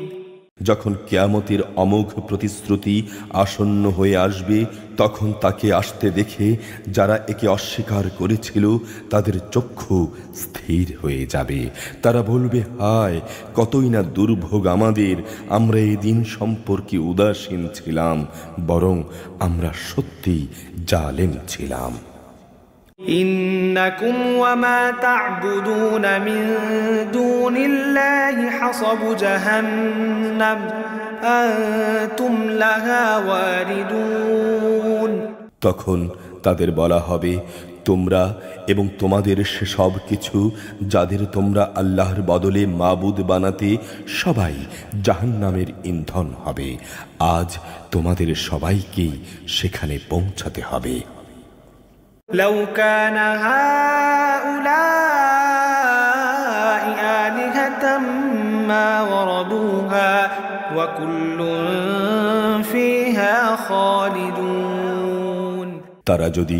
S2: যখন কিয়ামতের অমোঘ প্রতিশ্রুতি আসন্ন হয়ে আসবে তখন তাকে আসতে দেখে যারা একে অস্বীকার করেছিল তাদের চক্ষু স্থির হয়ে যাবে। তারা বলবে, হায় কতই না দুর্ভোগ আমাদের, আমরা এই দিন সম্পর্কে উদাসীন ছিলাম, বরং আমরা সত্যি জালেম ছিলাম।
S1: إنكم وما تعبدون من دون الله حصب جهنم أنتم لها واردون।
S2: তখন তাদের বলা হবে, তোমরা এবং তোমাদের সেসব কিছু যাদের তোমরা আল্লাহর বদলে মাবুদ বানাতে সবাই জাহান্নামের ইন্ধন হবে। আজ তোমাদের সবাইকেই সেখানে পৌঁছাতে হবে।
S1: لو كان هؤلاء آلهة ما وردوها وكل فيها خالدون।
S2: তারা যদি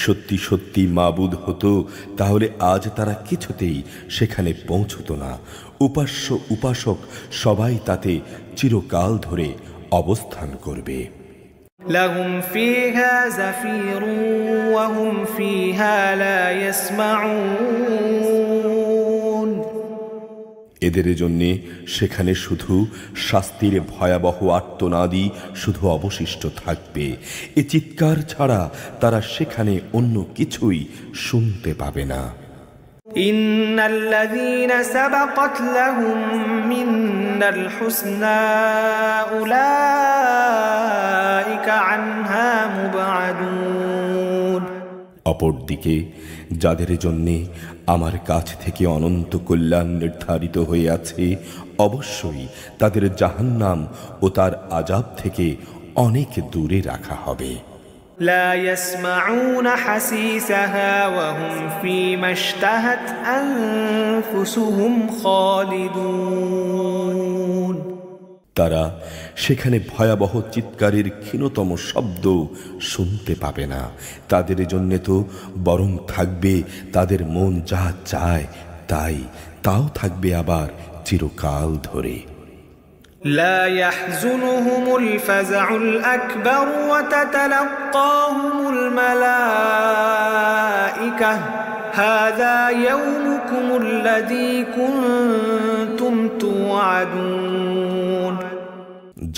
S2: সত্যি সত্যি মাবুদ হতো তাহলে আজ তারা কিছুতেই সেখানে পৌঁছতো না। উপাস্য উপাসক সবাই তাতে চিরকাল ধরে অবস্থান করবে।
S1: لهم فيها زفير وهم فيها لا يسمعون।
S2: এদের জন্যে সেখানে শুধু শাস্তির ভয়াবহ আর্তনাদই শুধু অবশিষ্ট থাকবে। এ চিৎকার ছাড়া তারা সেখানে অন্য কিছুই শুনতে পাবে না।
S1: إن الذين سبقت لهم منا الحسنى أولئك عنها مبعدون।
S2: অপরদিকে যাদের জন্যে আমার কাছ থেকে অনন্ত কল্যাণ নির্ধারিত হয়ে আছে, অবশ্যই তাদের জাহান্নাম ও তার আযাব থেকে অনেক দূরে রাখা হবে।
S1: لا يسمعون حسيسها وهم فيما اشتهت أنفسهم خالدون।
S2: তারা সেখানে ভয়াবহ চিৎকারের ক্ষীণতম শব্দ শুনতে পাবে না। তাদের জন্যে তো বরং থাকবে তাদের মন যা চায় তাই, তাও থাকবে আবার চিরকাল ধরে।
S1: لا يحزنهم الفزع الأكبر وتتلقاهم الملائكة هذا يومكم الذي كنتم توعدون।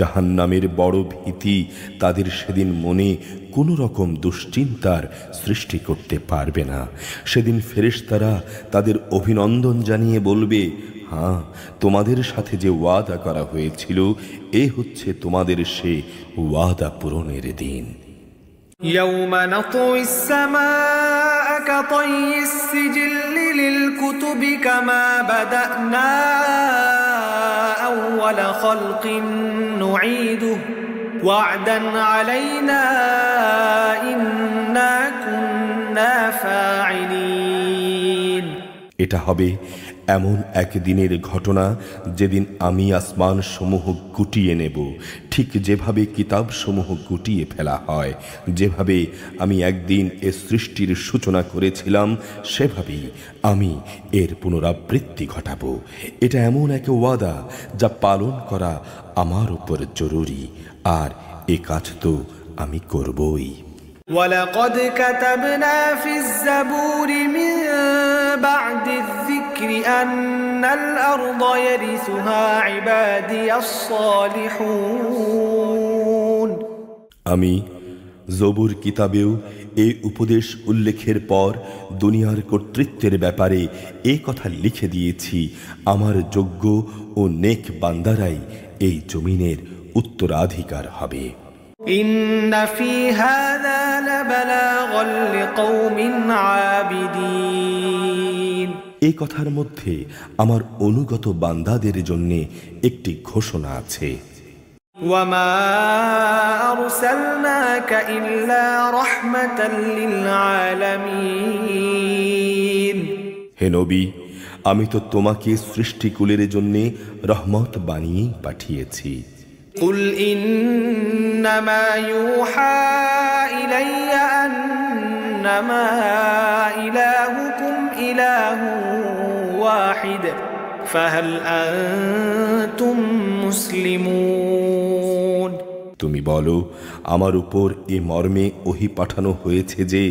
S2: জাহান্নামের বড় ভীতি তাদের সেদিন মনে কোনো রকম দুশ্চিন্তার সৃষ্টি করতে পারবে না। সেদিন ফেরেশতারা তাদের অভিনন্দন জানিয়ে বলবে, হ্যাঁ, তোমাদের সাথে যে ওয়াদা করা হয়েছিল এ হচ্ছে তোমাদের সে ওয়াদা পূরণের দিন।
S1: يوم نطوي السماء كطي السجل للكتب كما بدأنا أول خلق نعيده وعدا علينا إنا كنا فاعلين।
S2: এটা হবে এমন এক দিনের ঘটনা যেদিন আমি আসমান সমূহ গুটিয়ে নেব, ঠিক যেভাবে কিতাব সমূহ গুটিয়ে ফেলা হয়। যেভাবে আমি একদিন এ সৃষ্টির সূচনা করেছিলাম সেভাবেই আমি এর পুনরাবৃত্তি ঘটাবো। এটা এমন এক ওয়াদা যা পালন করা আমার উপর জরুরি, আর এ কাজ তো আমি করবই।
S1: ولقد كتبنا في الزبور من بعد الذكر أن الأرض يرثها عبادي الصالحون।
S2: আমি জবুর কিতাবেও এই উপদেশ উল্লেখের পর দুনিয়ার কর্তৃত্বের ব্যাপারে এই কথা লিখে দিয়েছি, আমার যোগ্য ও নেক বান্দারাই এই জমিনের উত্তরাধিকার হবে।
S1: إن في هذا لبلاغا لقوم عابدين।
S2: এই কথার মধ্যে আমার অনুগত বান্দাদের জন্য একটি ঘোষণা আছে।
S1: وما أرسلناك إلا رحمة للعالمين।
S2: হে নবী, আমি তো তোমাকে সৃষ্টিকুলের জন্য রহমত বানিয়ে পাঠিয়েছি।
S1: قل إنما يوحى إلي أنما إلهكم إله واحد فهل أنتم مسلمون
S2: তুমি বলো, আমার উপর এ মর্মে ওহী পাঠানো হয়েছে যে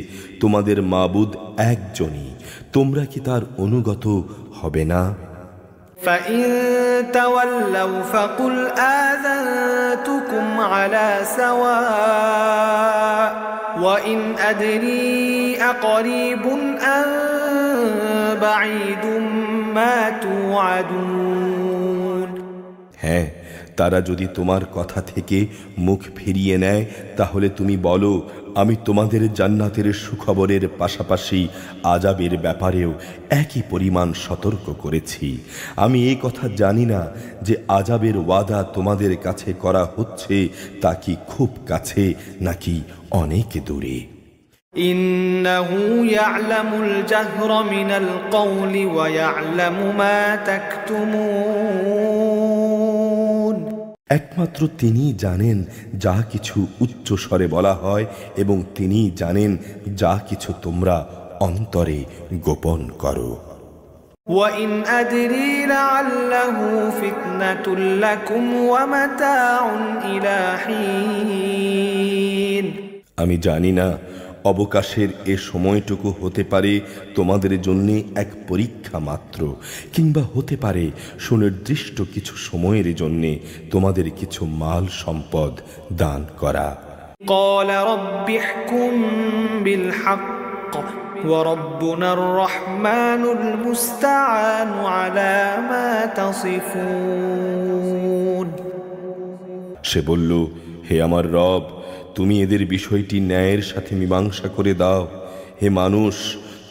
S2: তোমাদের মাবুদ একজনই, তোমরা কি তার অনুগত হবে না?
S1: فإن تولوا فقل آذنتكم على سواء وإن أدري أقريب أم بعيد ما توعدون
S2: হ্যাঁ, তারা যদি তোমার কথা থেকে মুখ ফিরিয়ে নেয় তাহলে তুমি বলো, আমি তোমাদের জান্নাতের সুখবরের পাশাপাশি আযাবের ব্যাপারেও একই পরিমাণ সতর্ক করেছি। আমি এই কথা জানি না যে আযাবের ওয়াদা তোমাদের কাছে করা হচ্ছে তা কি খুব কাছে নাকি অনেক দূরে।
S1: ইন্নাহু ইয়ালামুল জাহরা মিনাল কওলি ওয়া ইয়ালামু মা তাকতুমুন,
S2: একমাত্র তিনি জানেন যা কিছু উচ্চ স্বরে বলা হয় এবং তিনি জানেন যা কিছু তোমরা অন্তরে গোপন করো।
S1: وَإِنْ أَدْرِي لَعَلَّهُ فِتْنَةٌ لَكُمْ وَمَتَاعٌ إِلَى حِينٍ,
S2: আমি জানি না, অবকাশের এ সময়টুকু হতে পারে তোমাদের জন্য এক পরীক্ষা মাত্র, কিংবা হতে পারে সুনির্দিষ্ট কিছু সময়ের জন্য তোমাদের কিছু মাল সম্পদ দান করা।
S1: قَالَ رَبِّ احْكُم بِالْحَقِّ وَرَبُّنَا الرَّحْمَنُ الْمُسْتَعَانُ عَلَى مَا تَصِفُونَ,
S2: সে বলল, হে আমার রব, তুমি এদের বিষয়টি ন্যায়ের সাথে মীমাংসা করে দাও। হে মানুষ,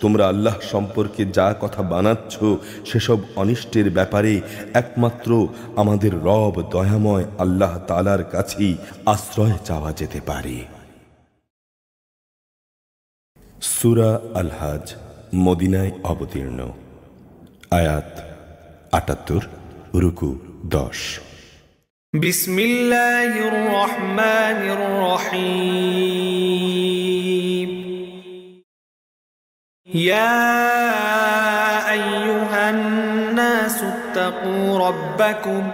S2: তোমরা আল্লাহ সম্পর্কে যা কথা বানাচ্ছ সেসব অনিষ্টের ব্যাপারে একমাত্র আমাদের রব দয়াময় আল্লাহ তাআলার কাছেই আশ্রয় চাওয়া যেতে পারে। সূরা আল হজ, মদিনায় অবতীর্ণ, আয়াত ৭৮, রুকু ১০।
S1: বিসমিল্লাহির রহমানির রহিম। ইয়া আইয়ুহান নাসু ইত্তাকু রাব্বাকুম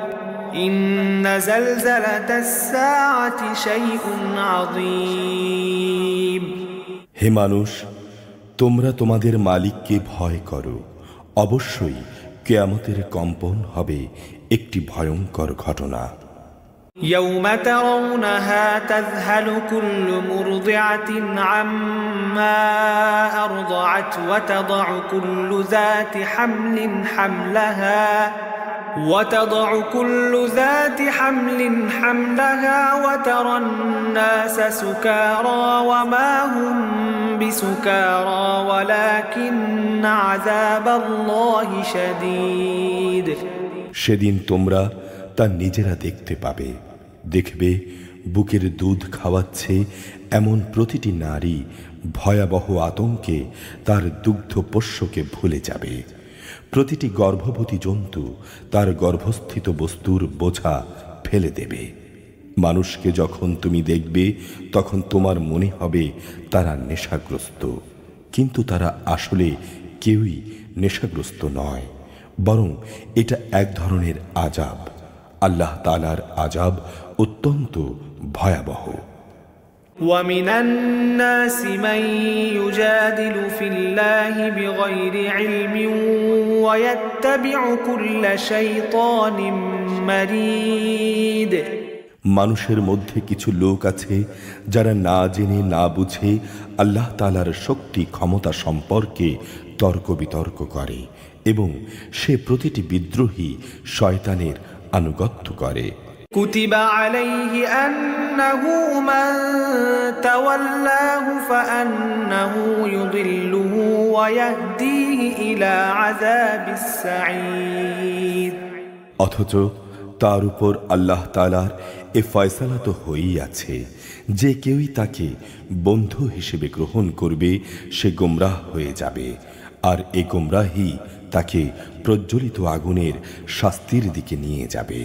S1: ইন্না যালযালাতাস সাআতি শাইউন আযীম।
S2: হে মানুষ, তোমরা তোমাদের মালিককে ভয় করো, অবশ্যই কিয়ামতের কম্পন হবে একটি ভয়ঙ্কর ঘটনা।
S1: يوم ترونها تذهل كل مرضعة عما أرضعت وتضع كل ذات حمل حملها وترى الناس سكارى وما هم بسكارى ولكن عذاب الله شديد।
S2: সেদিন তোমরা তা নিজেরা দেখতে পাবে। দেখবে বুকের দুধ খাওয়াচ্ছে এমন প্রতিটি নারী ভয়াবহ আতঙ্কে তার দুগ্ধপোষ্যকে ভুলে যাবে। প্রতিটি গর্ভবতী জন্তু তার গর্ভস্থিত বস্তুর বোঝা ফেলে দেবে। মানুষকে যখন তুমি দেখবে তখন তোমার মনে হবে তারা নেশাগ্রস্ত, কিন্তু তারা আসলে কেউই নেশাগ্রস্ত নয়, বরং এটা এক ধরনের আযাব। আল্লাহ তাআলার আযাব অত্যন্ত ভয়াবহ।
S1: وَمِنَ النَّاسِ مَن يُجَادِلُ فِي اللَّهِ بِغَيْرِ عِلْمٍ وَيَتَّبِعُ كُلَّ شَيْطَانٍ مَرِيدٍ।
S2: মানুষের মধ্যে কিছু লোক আছে যারা না জেনে না বুঝে আল্লাহ তাআলার শক্তি ক্ষমতা সম্পর্কে তর্ক বিতর্ক করে এবং সে প্রতিটি বিদ্রোহী শয়তানের আনুগত্য করে।
S1: كتب عليه أنه من تولاه فأنه يضله ويهديه إلى عذاب السعير।
S2: অথচ তার উপর আল্লাহ তাআলার এ ফয়সালা তো হয়েই আছে যে কেউই তাকে বন্ধু হিসেবে গ্রহণ করবে সে গোমরাহ হয়ে যাবে আর এ গোমরাহি তাকে প্রজ্বলিত আগুনের শাস্তির দিকে নিয়ে যাবে।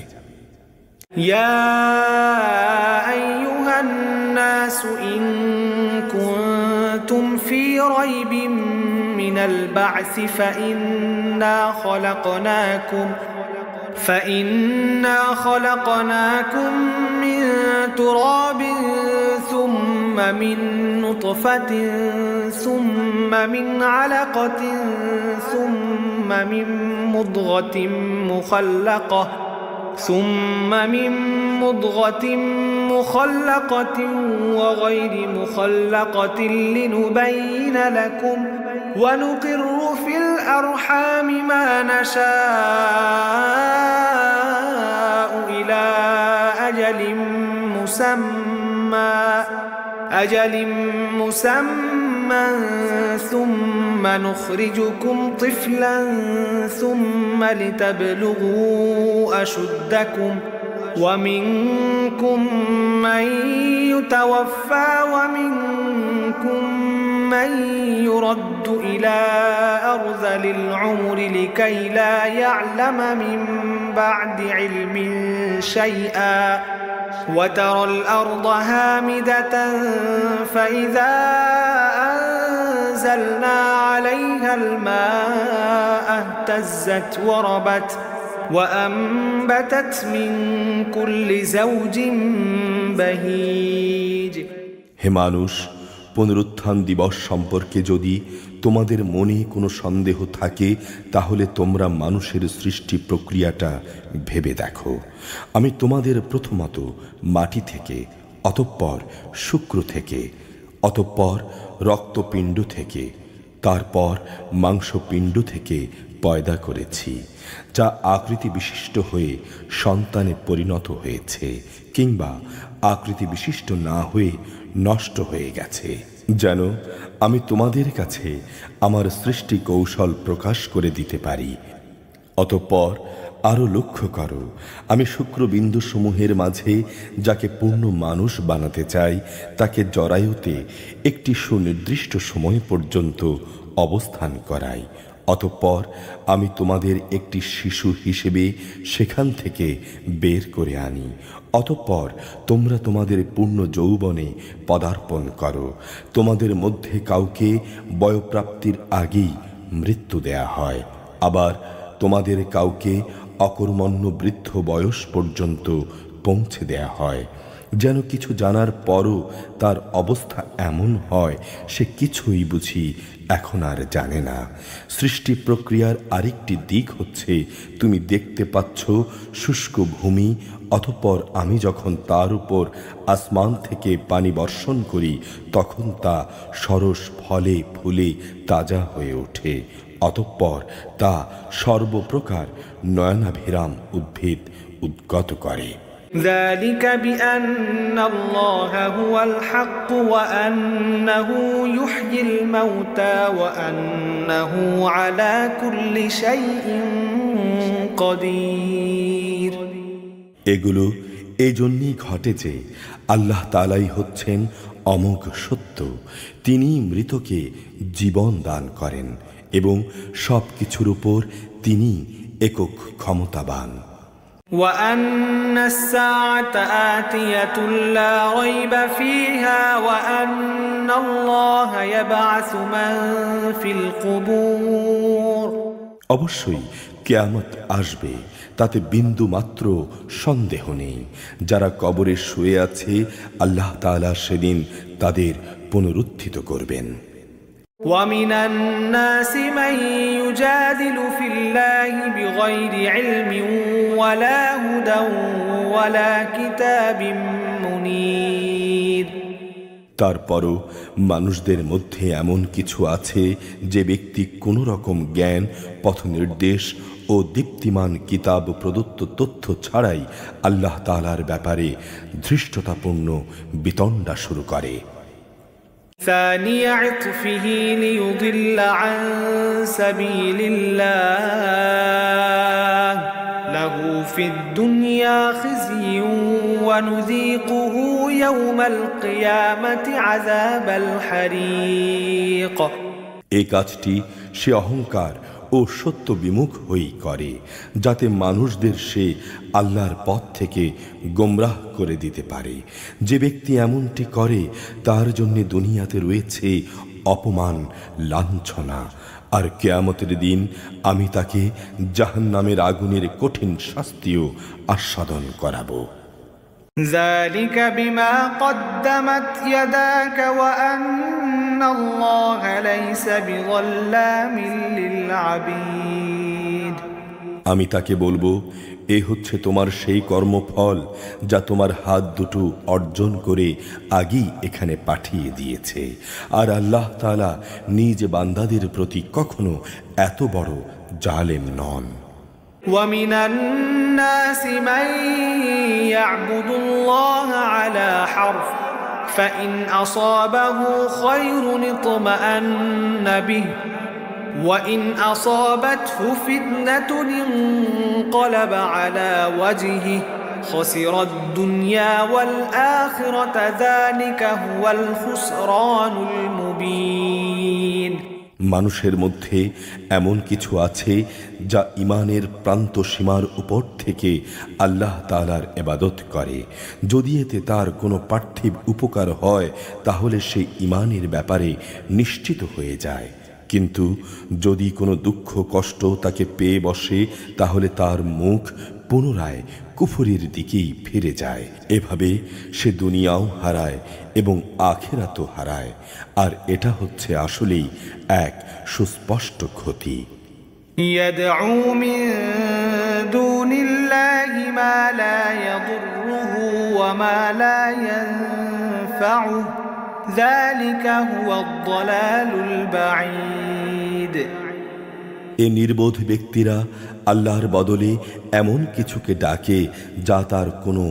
S1: ইয়া আইয়ুহান নাস ইন কুনতুম ফি রাইবিন মিনাল বা'সি فإنا خلقناكم من تراب ثم من نطفة ثم من علقة ثم من مضغة مخلقة وغير مخلقة لنبين لكم ونقر في الأرحام ما نشاء إلى أجل مسمى ثم نخرجكم طفلا ثم لتبلغوا أشدكم ومنكم من يتوفى ومنكم من يرد إلى أرذل العمر لكي لا يعلم من بعد علم شيئا وترى الأرض هامدة فإذا أنزلنا عليها الماء اهتزت وربت وأنبتت من كل زوج بهيج।
S2: হে মানুষ, পুনরুত্থান দিবস সম্পর্কে যদি তোমাদের মনে কোনো সন্দেহ থাকে তাহলে তোমরা মানুষের সৃষ্টি প্রক্রিয়াটা ভেবে দেখো। আমি তোমাদের প্রথমত মাটি থেকে, অতঃপর শুক্র থেকে, অতঃপর রক্তপিণ্ড থেকে, তারপর মাংসপিণ্ড থেকে পয়দা করেছি, যা আকৃতি বিশিষ্ট হয়ে সন্তানে পরিণত হয়েছে কিংবা আকৃতি বিশিষ্ট না হয়ে নষ্ট হয়ে গেছে, যেন আমি তোমাদের কাছে আমার সৃষ্টি কৌশল প্রকাশ করে দিতে পারি। অতঃপর আরো লক্ষ্য করো, আমি শুক্রবিন্দু সমূহের মাঝে যাকে পূর্ণ মানুষ বানাতে চাই তাকে জরায়ুতে একটি সুনির্দিষ্ট সময় পর্যন্ত অবস্থান করাই। অতঃপর আমি তোমাদের একটি শিশু হিসেবে সেখান থেকে বের করে আনি। অতঃপর তোমরা তোমাদের পূর্ণ যৌবনে পদার্পণ করো। তোমাদের মধ্যে কাউকে বয়ঃপ্রাপ্তির আগেই মৃত্যু দেয়া হয়, আবার তোমাদের কাউকে অকর্মণ্য বৃদ্ধ বয়স পর্যন্ত পৌঁছে দেয়া হয়, যেন কিছু জানার পরও তার অবস্থা এমন হয় সে কিছুই বুঝি এখন আর জানে না। সৃষ্টি প্রক্রিয়ার আরেকটি দিক হচ্ছে, তুমি দেখতে পাচ্ছ শুষ্ক ভূমি, অতঃপর আমি যখন তার উপর আসমান থেকে পানি বর্ষণ করি তখন তা সরস ফলে ফুলে তাজা হয়ে ওঠে। অতঃপর তা সর্বপ্রকার নয়নাভিরাম উদ্ভিদ উদ্গত করে।
S1: ذلك بأن الله هو الحق وأنه يحيي الموتى وأنه على كل شيء قدير।
S2: এগুলো এজন্যই ঘটে যে আল্লাহ তাআলাই হচ্ছেন অমোঘ সত্য, তিনি মৃতকে জীবন দান করেন এবং সব কিছুর উপর তিনি একক ক্ষমতাবান।
S1: وأن الساعة آتية لا ريب فيها وأن الله يبعث من في القبور।
S2: অবশ্যই কিয়ামত আসবে, তাতে বিন্দু মাত্র সন্দেহ নেই। যারা কবরে শুয়ে আছে আল্লাহ তাআলা সেদিন তাদের পুনরুত্থিত করবেন।
S1: ومن الناس من يجادل في الله بغير علم ولا هدى ولا كتاب منير।
S2: তারপরও মানুষদের মধ্যে এমন কিছু আছে যে ব্যক্তি কোনো রকম জ্ঞান, পথ নির্দেশ ও দীপ্তিমান কিতাব প্রদত্ত তথ্য ছাড়াই আল্লাহ তাআলার ব্যাপারে ধৃষ্টতাপূর্ণ বিতণ্ডা শুরু করে।
S1: ثاني عطفه ليضل عن سبيل الله له في الدنيا خزي ونذيقه يوم القيامة عذاب الحريق।
S2: এই কাজটি সে অহংকার ও সত্য বিমুখ হয়েই করে, যাতে মানুষদের সে আল্লাহর পথ থেকে গোমরাহ করে দিতে পারে। যে ব্যক্তি এমনটি করে তার জন্য দুনিয়াতে রয়েছে অপমান, লাঞ্ছনা, আর কিয়ামতের দিন আমি তাকে জাহান্নামের আগুনের কঠিন শাস্তিও আস্বাদন করাবো।
S1: ذلك بما قدمت يداك وأن الله ليس بظلام للعبيد।
S2: আমি তাকে বলবো, এ হচ্ছে তোমার সেই কর্মফল যা তোমার হাত দুটো অর্জন করে আগেই এখানে পাঠিয়ে দিয়েছে। আর আল্লাহ তাআলা নিজ বান্দাদের প্রতি কখনো এত বড় জালেম নন।
S1: ومن الناس من يعبد الله على حرف فإن أصابه خير اطمأن به وإن أصابته فتنة انقلب على وجهه خسر الدنيا والآخرة ذلك هو الخسران المبين।
S2: মানুষের মধ্যে এমন কিছু আছে যা ঈমানের প্রান্ত সীমার উপর থেকে আল্লাহ তাআলার ইবাদত করে। যদি এতে তার কোনো পার্থিব উপকার হয় তাহলে সে ঈমানের ব্যাপারে নিশ্চিত হয়ে যায়, কিন্তু যদি কোনো দুঃখ কষ্ট তাকে পেয়ে বসে তাহলে তার মুখ পুনরায় কুফরের দিকেই ফিরে যায়। এভাবে সে দুনিয়াও হারায় এবং আখিরাতও হারায়, আর এটা হচ্ছে আসলেই এক সুস্পষ্ট ক্ষতি।
S1: يدعو من دون الله ما لا يضره وما لا ينفعه ذلك هو الضلال البعيد।
S2: এ নির্বোধ ব্যক্তিরা আল্লাহর বদলে এমন কিছুকে ডাকে যা তার কোনো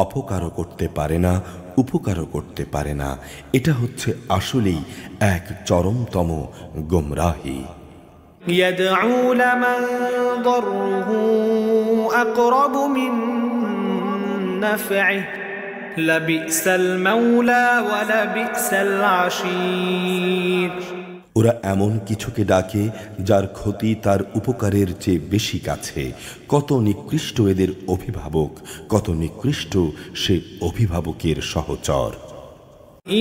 S2: অপকারও করতে পারে না, উপকারও করতে পারে না। এটা হচ্ছে আসলেই এক চরমতম গোমরাহি।
S1: يدعو لمن ضره أقرب من نفعه لبئس المولى ولبئس العشير।
S2: ওরা এমন কিছুকে ডাকে যার ক্ষতি তার উপকারের চেয়ে বেশি কাছে। কত নিকৃষ্ট এদের অভিভাবক, কত নিকৃষ্ট সে অভিভাবকের সহচর।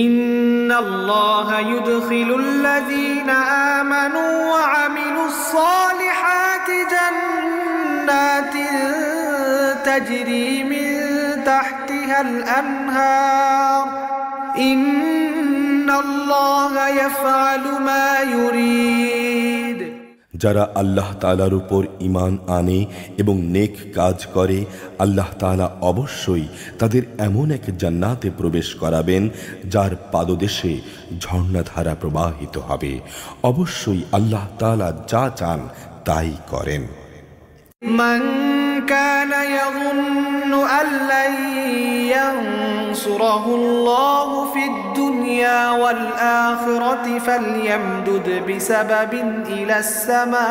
S1: ইন্নাল্লাহা ইউদখিলুল্লাযীনা আমানু ওয়া আমিলুস সালিহাতি জান্নাতিন তাজরি মিন তাহতিহাল আনহার ইন্নাল্লাহা ইয়াফআলু মা ইউরিদ।
S2: যারা আল্লাহ তাআলার উপর ঈমান আনে এবং নেক কাজ করে, আল্লাহ তাআলা অবশ্যই তাদের এমন এক জান্নাতে প্রবেশ করাবেন যার পাদদেশে ঝর্ণাধারা প্রবাহিত হবে। অবশ্যই আল্লাহ তাআলা যা চান তাই করেন।
S1: মান কানা ইয়াযুন্নু আল্লান ইয়ানসুরাহুল্লাহু ফিদ দুনিয়া ওয়াল আখিরাতি ফালইয়ামদুদ বিসাবাবিন ইলাস সামা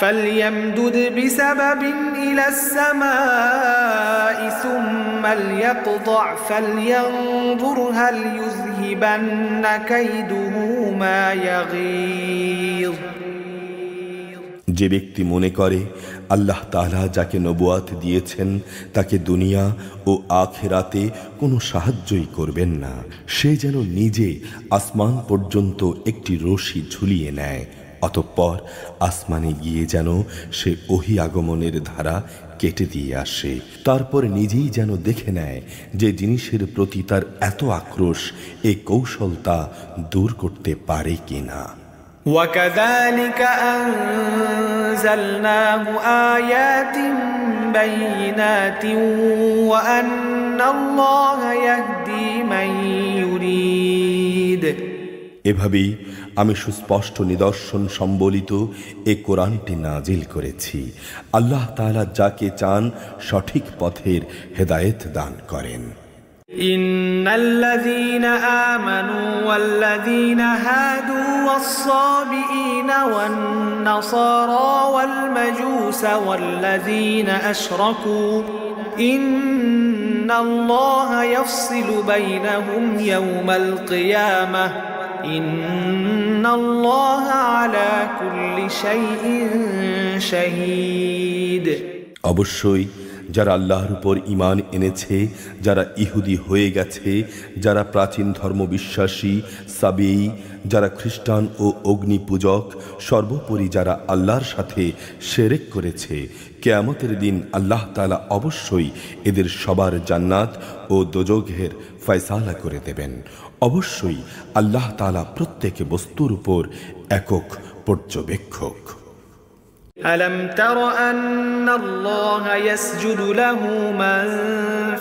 S1: فليمدد بسبب إلى السماء ثم ليقطع فلينظر هل يذهبن كيده ما يغيظ।
S2: যে ব্যক্তি মনে করে আল্লাহ তাআলা যাকে নবুয়াত দিয়েছেন তাকে দুনিয়া ও আখিরাতে কোনো সাহায্যই করবেন না, সে যেন নিজে আসমান পর্যন্ত একটি রশি ঝুলিয়ে নেয়, অতঃপর আসমানে গিয়ে যেন সে ওহী আগমনের ধারা কেটে দিয়ে আসে। তারপর নিজেই যেন দেখে নেয় যে জিনিসের প্রতি তার এত আক্রোশ এই কৌশল তা দূর করতে পারে কিনা।
S1: وكذلك أنزلناه آيات بينات وأن الله يهدي من يريد।
S2: এভাবেই আমি সুস্পষ্ট নিদর্শন সম্বলিত এ কোরআনটি নাজিল করেছি। আল্লাহ তাআলা যাকে চান সঠিক পথের হেদায়েত দান করেন।
S1: ইন্নাল্লাযীনা আমানু ওয়াল্লাযীনা হাদু ওয়াস-সাবিঈনা ওয়ান-নাসারা ওয়াল-মাজূসা ওয়াল্লাযীনা আশরাকু ইন্নাল্লাহা ইয়াফসিলু বাইনাহুম ইয়াওমাল কিয়ামাহ ইন্নাল্লাহা আলা কুল্লি শাইইন শাহীদ।
S2: অবশ্যই যারা আল্লাহর উপর ঈমান এনেছে, যারা ইহুদি হয়ে গেছে, যারা প্রাচীন ধর্ম বিশ্বাসী সাবেঈ, যারা খ্রিস্টান ও অগ্নি পূজক, সর্বোপরি যারা আল্লাহর সাথে শিরক করেছে, কিয়ামতের দিন আল্লাহ তাআলা অবশ্যই এদের সবার জান্নাত ও দোজখের ফয়সালা করে দেবেন। অবশ্যই আল্লাহ তাআলা প্রত্যেক বস্তুর উপর একক পর্যবেক্ষক।
S1: ألم تر أن الله يسجد له من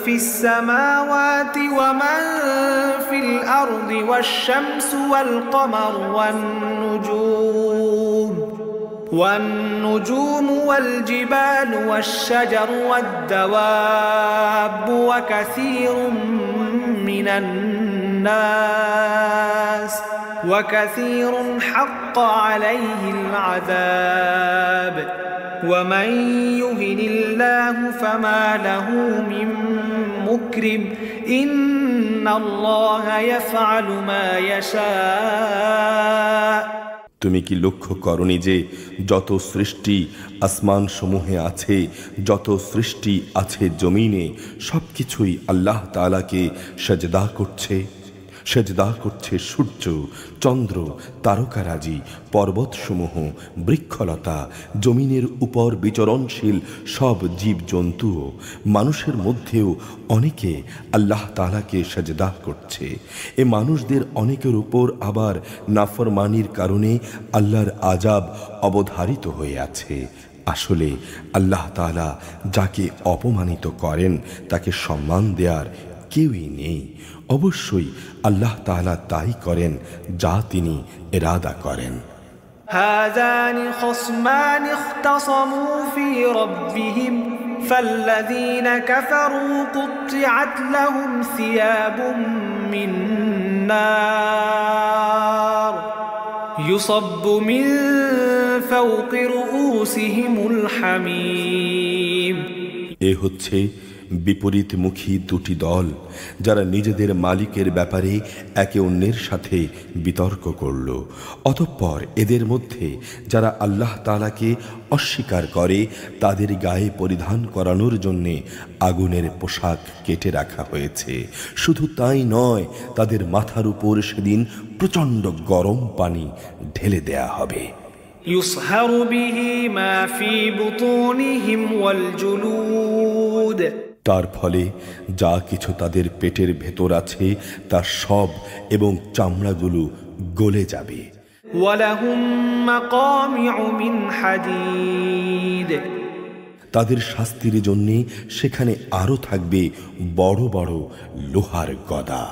S1: في السماوات ومن في الأرض والشمس والقمر والنجوم والجبال والشجر والدواب وكثير من الناس وكثير حق عليه العذاب ومن يهن الله فما له من مكرم إن الله يفعل ما يشاء।
S2: তুমি কি লক্ষ্য করনি যে যত সৃষ্টি আসমান সমূহে আছে, যত সৃষ্টি আছে জমিনে, সবকিছুই আল্লাহ তাআলাকে সেজদা করছে। সেজদা করছে সূর্য, চন্দ্র, তারকারাজি, পর্বতসমূহ, বৃক্ষলতা, জমিনের উপর বিচরণশীল সব জীবজন্তুও, মানুষের মধ্যেও অনেকে আল্লাহ তাআলাকে সেজদা করছে। এ মানুষদের অনেকের উপর আবার নাফরমানির কারণে আল্লাহর আযাব অবধারিত হয়ে আছে। আসলে আল্লাহ তাআলা যাকে অপমানিত করেন তাকে সম্মান দেওয়ার কেউই নেই। অবশ্যই আল্লাহ তাআলা তাই করেন যা তিনি ইরাদা করেন।
S1: هذان خصمان اختصموا في ربهم فالذين كفروا قطعت لهم ثياب من نار يصب من فوق رؤوسهم الحميم।
S2: এ হচ্ছে বিপরীতমুখী দুটি দল, যারা নিজেদের মালিকের ব্যাপারে একে অন্যের সাথে বিতর্ক করল। অতঃপর এদের মধ্যে যারা আল্লাহ তাআলাকে অস্বীকার করে তাদের গায়ে পরিধান করানোর জন্যে আগুনের পোশাক কেটে রাখা হয়েছে। শুধু তাই নয়, তাদের মাথার উপর সেদিন প্রচণ্ড গরম পানি ঢেলে দেয়া হবে।
S1: يصهر به ما في بطونهم والجلود।
S2: তার ফলে যা কিছু তাদের পেটের ভেতর আছে তার সব এবং চামড়াগুলো গলে যাবে।
S1: ওয়ালাহুম মাকামিউ মিন হাদিদ।
S2: তাদের শাস্তির জন্য সেখানে আরো থাকবে বড় বড় লোহার গদা।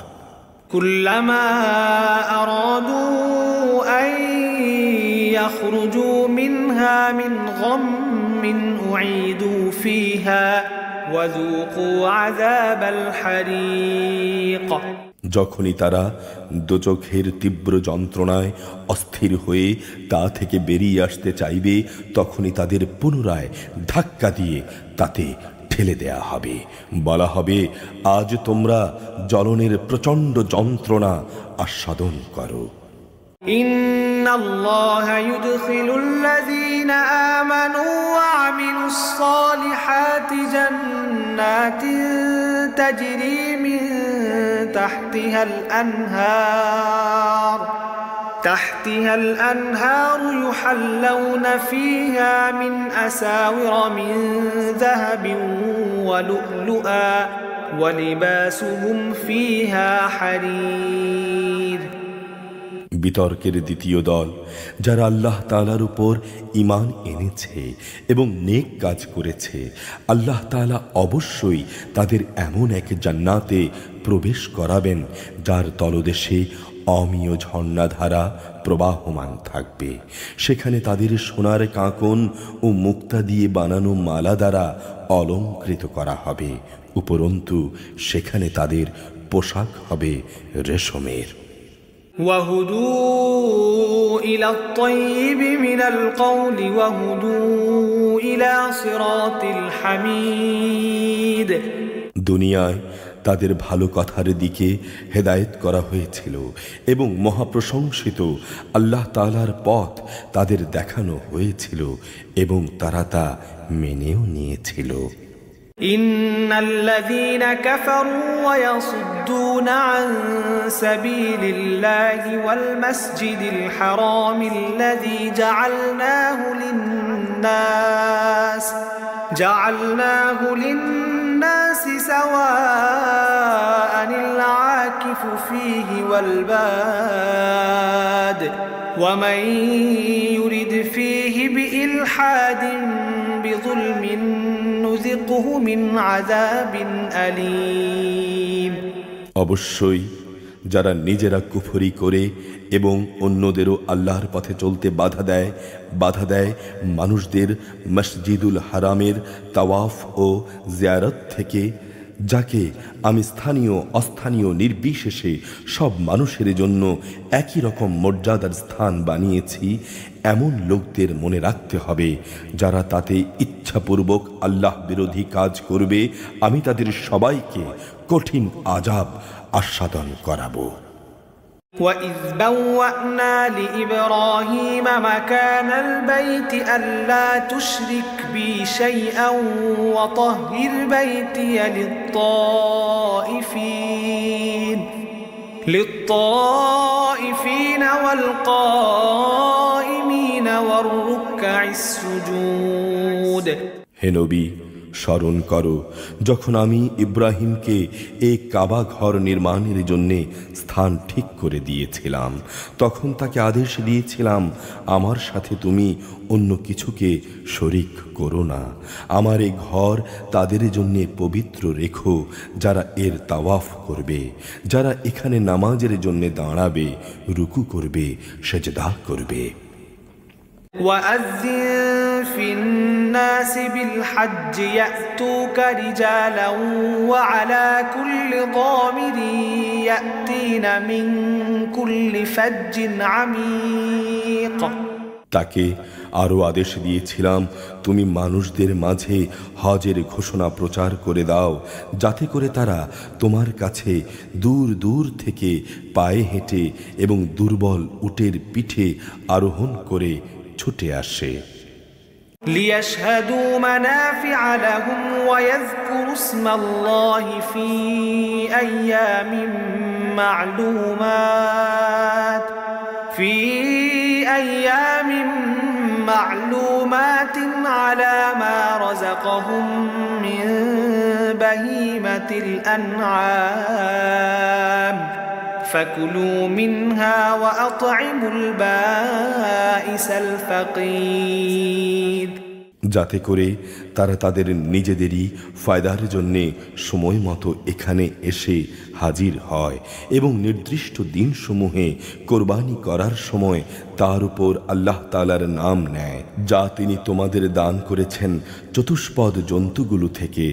S1: কুল্লামা আরাদু আন ইয়াখরুজু মিনহা মিন গাম্মিন উঈদু ফিহা ওয়াযুকু আযাবাল হারিক। যখনই তারা দোজখের তীব্র যন্ত্রণায় অস্থির হয়ে তা থেকে বেরিয়ে আসতে চাইবে, তখনই তাদের পুনরায় ধাক্কা দিয়ে তাতে ঠেলে দেয়া হবে। বলা হবে, আজ তোমরা জ্বলনের প্রচণ্ড যন্ত্রণা আস্বাদন করো। ইন্নাল্লাহা ইউদখিলুল্লাযীনা আমানু ওয়া আমিলুস সালিহাতি জান্নাতিন তাজরি মিন تحتها الأنهار يحلون فيها من أساور من ذهب ولؤلؤا ولباسهم فيها حرير। বিতর্কের দ্বিতীয় দল যারা আল্লাহ তাআলার উপর ঈমান এনেছে এবং নেক কাজ করেছে, আল্লাহ তাআলা অবশ্যই তাদের এমন এক জান্নাতে প্রবেশ করাবেন যার তলদেশে অমিয় ঝর্ণাধারা প্রবাহমান থাকবে। সেখানে তাদের সোনার কাঁকন ও মুক্তা দিয়ে বানানো মালা দ্বারা অলঙ্কৃত করা হবে। উপরন্তু সেখানে তাদের পোশাক হবে রেশমের। وهدوا إلى الطيب من القول وهدوا إلى صراط الحميد। দুনিয়ায়
S2: তাদের ভালো কথার দিকে হেদায়েত করা হয়েছিল এবং মহাপ্রশংসিত আল্লাহ তাআলার পথ তাদের দেখানো হয়েছিল এবং তারা তা মেনেও নিয়েছিল।
S1: إن الذين كفروا ويصدون عن سبيل الله والمسجد الحرام الذي جعلناه للناس سواء العاكف فيه والباد ومن يرد فيه بإلحاد بظلم نذقه من عذاب أليم।
S2: অবশ্যই যারা নিজেরা কুফরি করে এবং অন্যদেরও আল্লাহর পথে চলতে বাধা দেয় মানুষদের মসজিদুল হারামের তাওয়াফ ও জিয়ারত থেকে, যাকে আমি স্থানীয় অস্থানীয় নির্বিশেষে সব মানুষের জন্য একই রকম মর্যাদার স্থান বানিয়েছি, এমন লোকদের মনে রাখতে হবে যারা তাতে ইচ্ছাপূর্বক আল্লাহ বিরোধী কাজ করবে, আমি তাদের সবাইকে কঠিন আযাব আস্বাদন করাবো।
S1: وَإِذْ بَوَّأْنَا لِإِبْرَاهِيمَ مَكَانَ الْبَيْتِ أَلَّا تُشْرِكْ بِي شَيْئًا وَطَهِّرْ بَيْتِيَ لِلطَّائِفِينَ وَالْقَائِمِينَ وَالرُّكَّعِ السُّجُودِ।
S2: হে নবী, স্মরণ করো যখন আমি ইব্রাহিমকে এই কাবা ঘর নির্মাণের জন্য স্থান ঠিক করে দিয়েছিলাম, তখন তাকে আদেশ দিয়েছিলাম, আমার সাথে তুমি অন্য কিছুকে শরিক করো না। আমার এই ঘর তাদের জন্য পবিত্র রেখো যারা এর তাওয়াফ করবে, যারা এখানে নামাজের জন্য দাঁড়াবে, রুকু করবে, সেজদা করবে।
S1: وَأَذِّن فِي النَّاسِ بِالْحَجِّ يَأْتُوكَ رِجَالًا وَعَلَى كُلِّ ضَامِرٍ يَأْتِينَ مِنْ كُلِّ فَجٍّ عَمِيقٍ।
S2: তাকে আরও আদেশ দিয়েছিলাম, তুমি মানুষদের মাঝে হজের ঘোষণা প্রচার করে দাও, যাতে করে তারা তোমার কাছে দূর দূর থেকে পায়ে হেঁটে এবং দুর্বল উটের পিঠে আরোহণ করে ছুটে আসে।
S1: ليشهدوا منافع لهم ويذكروا اسم الله في أيام معلومات على ما رزقهم من بهيمة الأنعام فكلوا منها وأطعموا البائس الفقير।
S2: যাতে করে তারা তাদের নিজেদেরই ফায়দার জন্যে সময় মতো এখানে এসে হাজির হয় এবং নির্দিষ্ট দিনসমূহে কোরবানি করার সময় তার উপর আল্লাহ তাআলার নাম নেয়, যা তিনি তোমাদের দান করেছেন চতুষ্পদ জন্তুগুলো থেকে।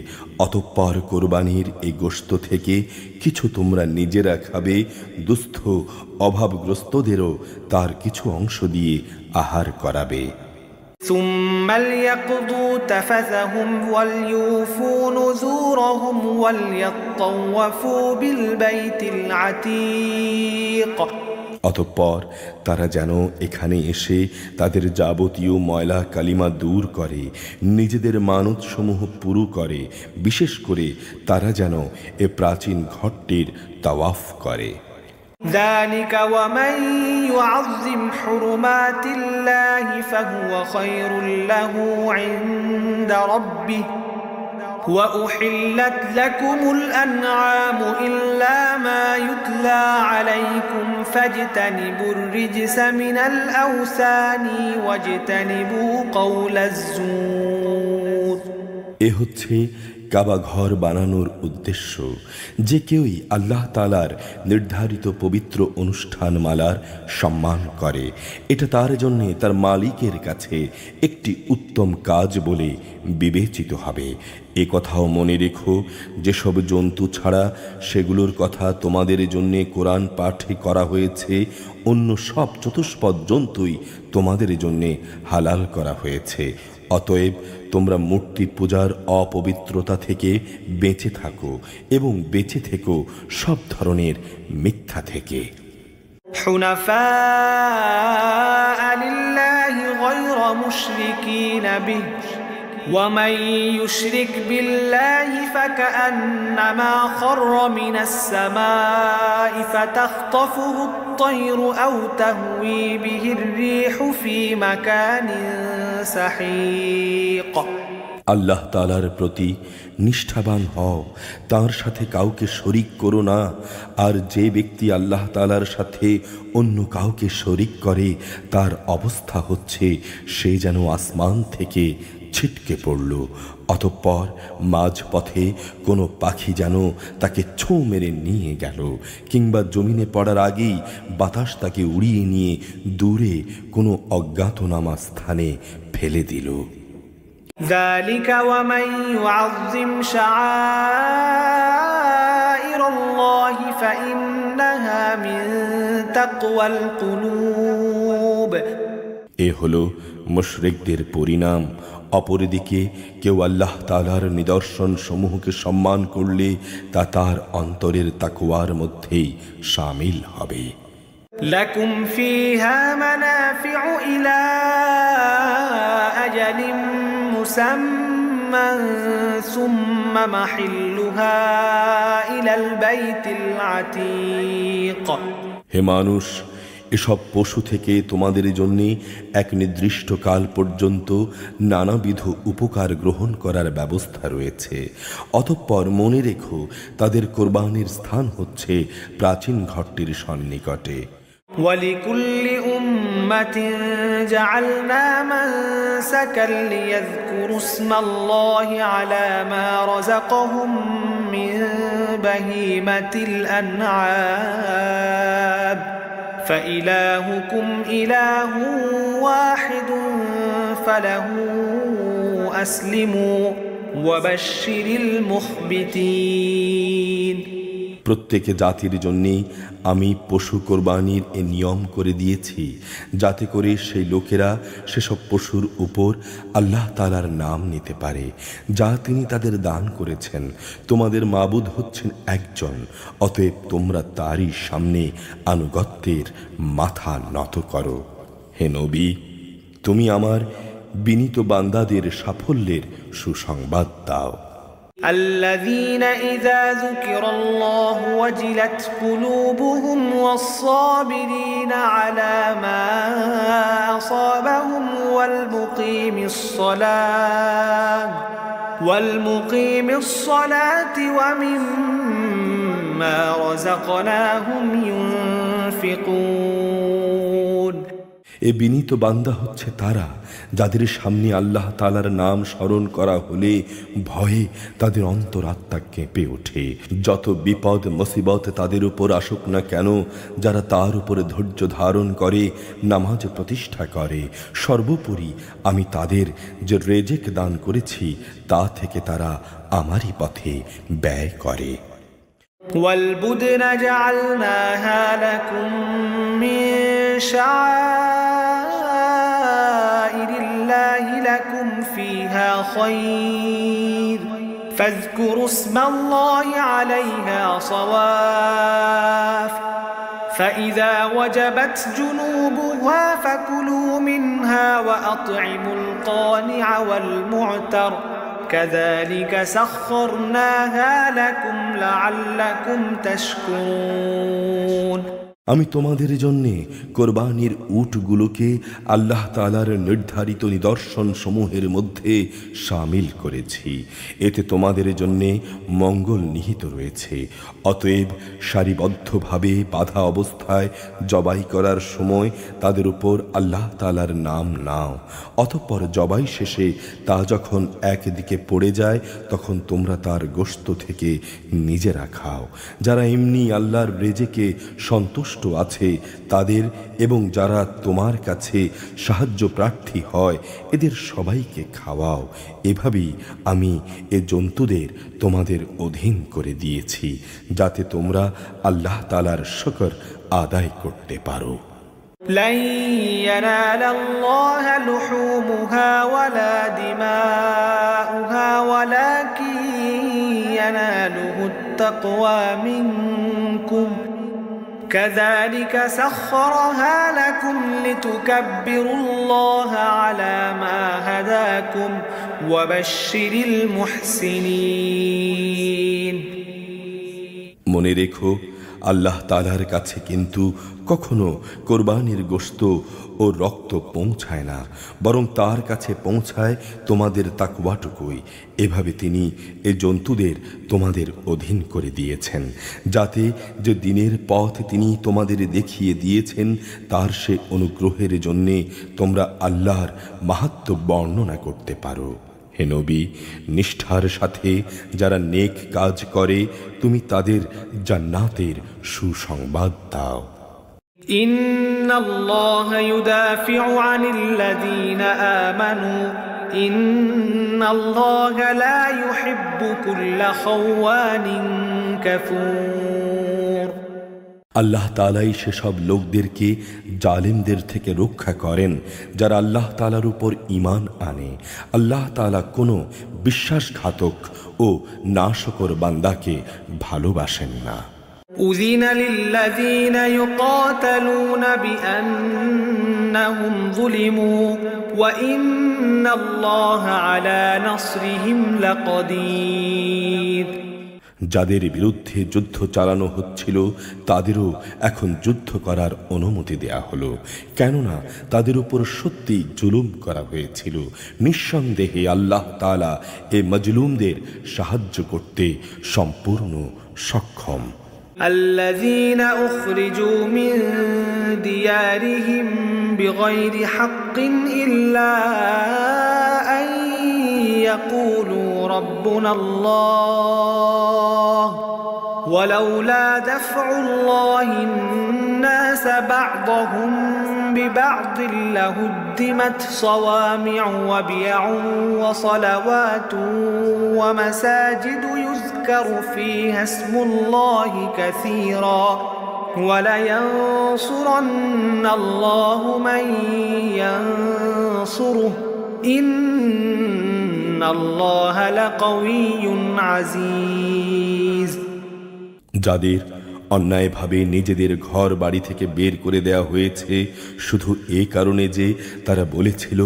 S2: অতঃপর কোরবানির এই গোশত থেকে কিছু তোমরা নিজেরা খাবে, দুস্থ অভাবগ্রস্তদেরও তার কিছু অংশ দিয়ে আহার করাবে।
S1: ثم ليقضوا تفثهم وليوفوا نذورهم وليطوفوا بالبيت العتيق।
S2: অতঃপর তারা যেন এখানে এসে তাদের যাবতীয় ময়লা কালিমা দূর করে, নিজেদের মানতসমূহ পুরো করে, বিশেষ করে তারা যেন এ প্রাচীন ঘরটির তাওয়াফ করে।
S1: ذلك ومن يعظم حرمات الله فهو خير له عند ربه وأحلت لكم الأنعام إلا ما يتلى عليكم فاجتنبوا الرجس من الأوثان واجتنبوا قول الزور।
S2: এ হচ্ছে কাবা ঘর বানানোর উদ্দেশ্য। যে কেউই আল্লাহ তাআলার নির্ধারিত পবিত্র অনুষ্ঠানমালার সম্মান করে, এটা তার জন্য তার মালিকের কাছে একটি উত্তম কাজ বলে বিবেচিত হবে এ কথাও মনে রেখো, যেসব জন্তু ছাড়া সেগুলোর কথা তোমাদের জন্যে কোরআন পাঠে করা হয়েছে, অন্য সব চতুষ্পদ জন্তুই তোমাদের জন্যে হালাল করা হয়েছে। অতএব তোমরা মূর্তি পূজার অপবিত্রতা থেকে বেঁচে থাকো এবং বেঁচে থেকো সব ধরনের মিথ্যা থেকে।
S1: حنفاء لله غير مشركين به ومن يشرك بالله فكأنما خر من السماء فتخطفه الطير أو تهوي به الريح في مكان سحيق।
S2: আল্লাহ তাআলার প্রতি নিষ্ঠাবান হও, তার সাথে কাউকে শরিক করো না। আর যে ব্যক্তি আল্লাহ তাআলার সাথে অন্য কাউকে শরিক করে, তার অবস্থা হচ্ছে সে যেন আসমান থেকে ছিটকে পড়ল, অতঃপর মাঝপথে কোনো পাখি যেন তাকে ছোঁ মেরে নিয়ে গেল, কিংবা জমিনে পড়ার আগেই বাতাস তাকে উড়িয়ে নিয়ে দূরে কোনো অজ্ঞাতনামা স্থানে ফেলে দিল।
S1: ذلك ومن يعظم شعائر الله فإنها من تقوى القلوب।
S2: এ হলো মুশরিকদের পরিণাম। অপরদিকে কেউ আল্লাহ তাআলার নিদর্শন সমূহকে সম্মান করলে তা তার অন্তরের তাকওয়ার মধ্যেই শামিল হবে।
S1: لكم فيها منافع إلى أجل مسمى ثم محلها إلى البيت العتيق।
S2: হে মানুষ, এসব পশু থেকে তোমাদের জন্য এক নির্দিষ্ট কাল পর্যন্ত নানাবিধ উপকার গ্রহণ করার ব্যবস্থা রয়েছে। অতঃপর মনে রেখো, তাদের কোরবানির স্থান হচ্ছে প্রাচীন ঘরটির সন্নিকটে।
S1: ولكل أمة جعلنا منسكا ليذكروا اسم الله على ما رزقهم من بهيمة الأنعام فإلهكم إله واحد فله أسلموا وبشر المخبتين।
S2: প্রত্যেক জাতির জন্যে আমি পশু কোরবানির এ নিয়ম করে দিয়েছি, যাতে করে সেই লোকেরা সেসব পশুর উপর আল্লাহ তাআলার নাম নিতে পারে যা তিনি তাদের দান করেছেন। তোমাদের মাবুদ হচ্ছেন একজন, অতএব তোমরা তারই সামনে আনুগত্যের মাথা নত করো। হে নবী, তুমি আমার বিনীত বান্দাদের সাফল্যের সুসংবাদ দাও।
S1: الذين إذا ذكر الله وجلت قلوبهم والصابرين على ما أصابهم والمقيم الصلاة ومما رزقناهم ينفقون।
S2: এ বিনীত বান্দা হচ্ছে তারা যাদের সামনে আল্লাহ তাআলার নাম স্মরণ করা হলে ভয়ে তাদের অন্তরাত্মা কেঁপে ওঠে। যত বিপদ মুসিবত তাদের উপর আসুক না কেন, যারা তার উপরে ধৈর্য ধারণ করে, নামাজ প্রতিষ্ঠা করে, সর্বোপরি আমি তাদের যে রেজেক দান করেছি তা থেকে তারা আমারই পথে ব্যয় করে।
S1: والبدن جعلناها لكم من شعائر الله لكم فيها خير فاذكروا اسم الله عليها صواف فإذا وجبت جنوبها فكلوا منها وأطعموا القانع والمعتر كذلك سخرناها لكم لعلكم تشكرون।
S2: আমি তোমাদের জন্যে কোরবানির উটগুলোকে আল্লাহ তাআলার নির্ধারিত নিদর্শন সমূহের মধ্যে শামিল করেছি, এতে তোমাদের জন্যে মঙ্গল নিহিত রয়েছে। অতএব সারিবদ্ধভাবে বাধা অবস্থায় জবাই করার সময় তাদের উপর আল্লাহ তাআলার নাম নাও। অতঃপর জবাই শেষে তা যখন একদিকে পড়ে যায় তখন তোমরা তার গোশত থেকে নিজেরা খাও। যারা এমনি আল্লাহর রেজেকে সন্তোষ কষ্ট আছে তাদের এবং যারা তোমার কাছে সাহায্য প্রার্থী হয় এদের সবাইকে খাওয়াও। এভাবেই আমি এ জন্তুদের তোমাদের অধীন করে দিয়েছি যাতে তোমরা আল্লাহ তাআলার শুকর আদায় করতে পারো।
S1: لن ينال الله لحومها ولا دماؤها ولكن يناله التقوى منكم كذلك سخرها لكم لتكبروا الله على ما هداكم وبشر المحسنين।
S2: মনে রেখো আল্লাহ তাআলার কাছে কিন্তু কখনো কোরবানির গোশত ও রক্ত পৌঁছায় না, বরং তার কাছে পৌঁছায় তোমাদের তাকওয়াটুকুই। এভাবে তিনি এ জন্তুদের তোমাদের অধীন করে দিয়েছেন যাতে যে দিনের পথ তিনি তোমাদের দেখিয়ে দিয়েছেন তার সে অনুগ্রহের জন্যে তোমরা আল্লাহর মাহাত্ম্য বর্ণনা করতে পারো। হে নবী, নিষ্ঠার সাথে যারা নেক কাজ করে তুমি তাদের জান্নাতের সুসংবাদ দাও।
S1: ইন্নাল্লাহা ইউদাফিউ আনিল্লাযীনা আমানু ইন্নাল্লাহা লা ইউহিব্বু কুল্লা খাওয়ানিন কাফুর।
S2: আল্লাহ তাআলাই সেসব লোকদেরকে জালিমদের থেকে রক্ষা করেন যারা আল্লাহ তাআলার উপর ঈমান আনে। আল্লাহ তাআলা কোনো বিশ্বাসঘাতক ও নাশকর বান্দাকে ভালোবাসেন না।
S1: أذن للذين يقاتلون بأنهم ظلموا وإن الله على نصرهم لقدير।
S2: যাদের বিরুদ্ধে যুদ্ধ চালানো হচ্ছিল তাদেরও এখন যুদ্ধ করার অনুমতি দেয়া হলো, কেননা তাদের উপর সত্যি জুলুম করা হয়েছিল। নিঃসন্দেহে আল্লাহ তাআলা এ মজলুমদের সাহায্য করতে সম্পূর্ণ সক্ষম।
S1: الذين أخرجوا من ديارهم بغير حق إلا أن يقولوا ربنا الله ولولا دفع الله الناس بعضهم ببعض لهدمت صوامع وبيع وصلوات ومساجد يذكر فيها اسم الله كثيرا ولينصرن الله من ينصره إن الله لقوي عزيز।
S2: যাদের অন্যায়ভাবে নিজেদের ঘর বাড়ি থেকে বের করে দেয়া হয়েছে শুধু এই কারণে যে তারা বলেছিল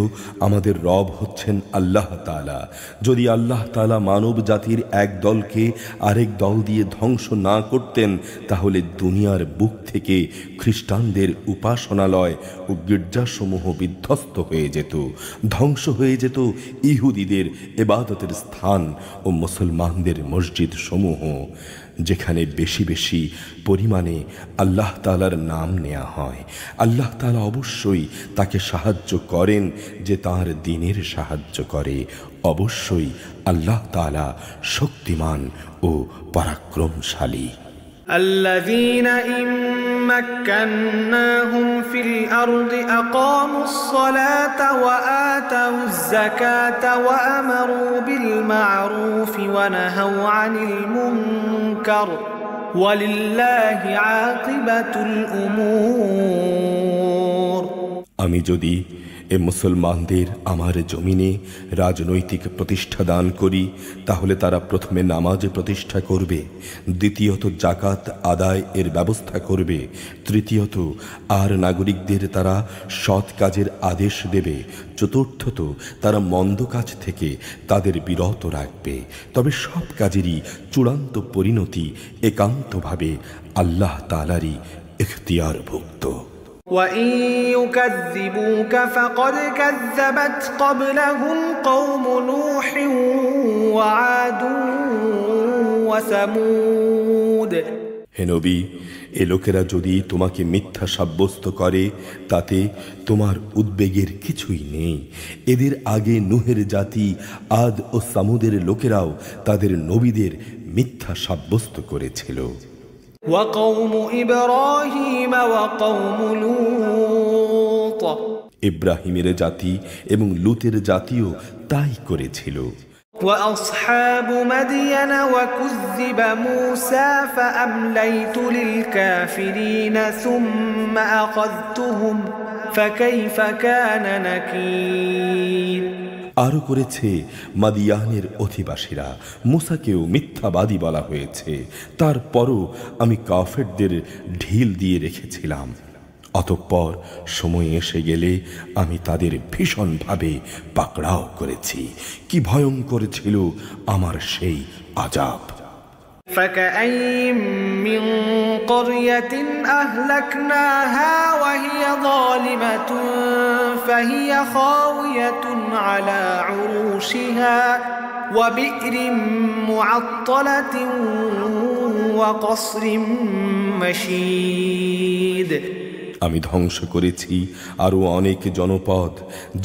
S2: আমাদের রব হচ্ছেন আল্লাহ তাআলা। যদি আল্লাহ তাআলা মানব জাতির এক দলকে আরেক দল দিয়ে ধ্বংস না করতেন তাহলে দুনিয়ার বুক থেকে খ্রিস্টানদের উপাসনালয় ও গির্জাসমূহ বিধ্বস্ত হয়ে যেত, ধ্বংস হয়ে যেত ইহুদিদের ইবাদতের স্থান ও মুসলমানদের মসজিদ সমূহ যেখানে বেশি বেশি পরিমাণে আল্লাহ তাআলার নাম নেওয়া হয়। আল্লাহ তাআলা অবশ্যই তাকে সাহায্য করেন যে তার দ্বীনের সাহায্য করে। অবশ্যই আল্লাহ তাআলা শক্তিমান ও পরাক্রমশালী।
S1: الذين إن مكناهم في الأرض أقاموا الصلاة وآتوا الزكاة وأمروا بالمعروف ونهوا عن المنكر ولله عاقبة الأمور।
S2: আমি যদি এ মুসলমানদের আমার জমিনে রাজনৈতিক প্রতিষ্ঠা দান করি তাহলে তারা প্রথমে নামাজ প্রতিষ্ঠা করবে, দ্বিতীয়ত জাকাত আদায় এর ব্যবস্থা করবে, তৃতীয়ত আর নাগরিকদের তারা সৎ কাজের আদেশ দেবে, চতুর্থত তারা মন্দ কাজ থেকে তাদের বিরত রাখবে। তবে সব কাজেরই চূড়ান্ত পরিণতি একান্তভাবে আল্লাহ তাআলারই ইখতিয়ারভুক্ত।
S1: وَإِن يُكَذِّبُوكَ فَقَدْ كَذَّبَتْ قَبْلَهُمْ قَوْمُ نُوحٍ وَعَادٌ وَثَمُودَ।
S2: হে নবী, এ লোকেরা যদি তোমাকে মিথ্যা সাব্যস্ত করে তাতে তোমার উদ্বেগের কিছুই নেই। এদের আগে নূহের জাতি আদ ও সামুদের লোকেরাও তাদের নবীদের মিথ্যা সাব্যস্ত করেছিল।
S1: وقوم إبراهيم وقوم لوط
S2: ইব্রাহিমের জাতি এবং লূতের জাতিও তাই করেছিল।
S1: وأصحاب مدين وكذب موسى فأمليت للكافرين ثم أخذتهم فكيف كان نكير
S2: আরও করেছে মাদিয়ানের অধিবাসীরা, মুসাকেও মিথ্যাবাদী বলা হয়েছে, তারপরও আমি কাফেরদের ঢিল দিয়ে রেখেছিলাম। অতঃপর সময় এসে গেলে আমি তাদের ভীষণভাবে পাকড়াও করেছি। কি ভয়ঙ্কর ছিল আমার সেই আযাব।
S1: فكأين من قرية أهلكناها وهي ظالمة فهي خاوية على عروشها وبئر معطلة وقصر مشيد
S2: আমি ধ্বংস করেছি আরও অনেক জনপদ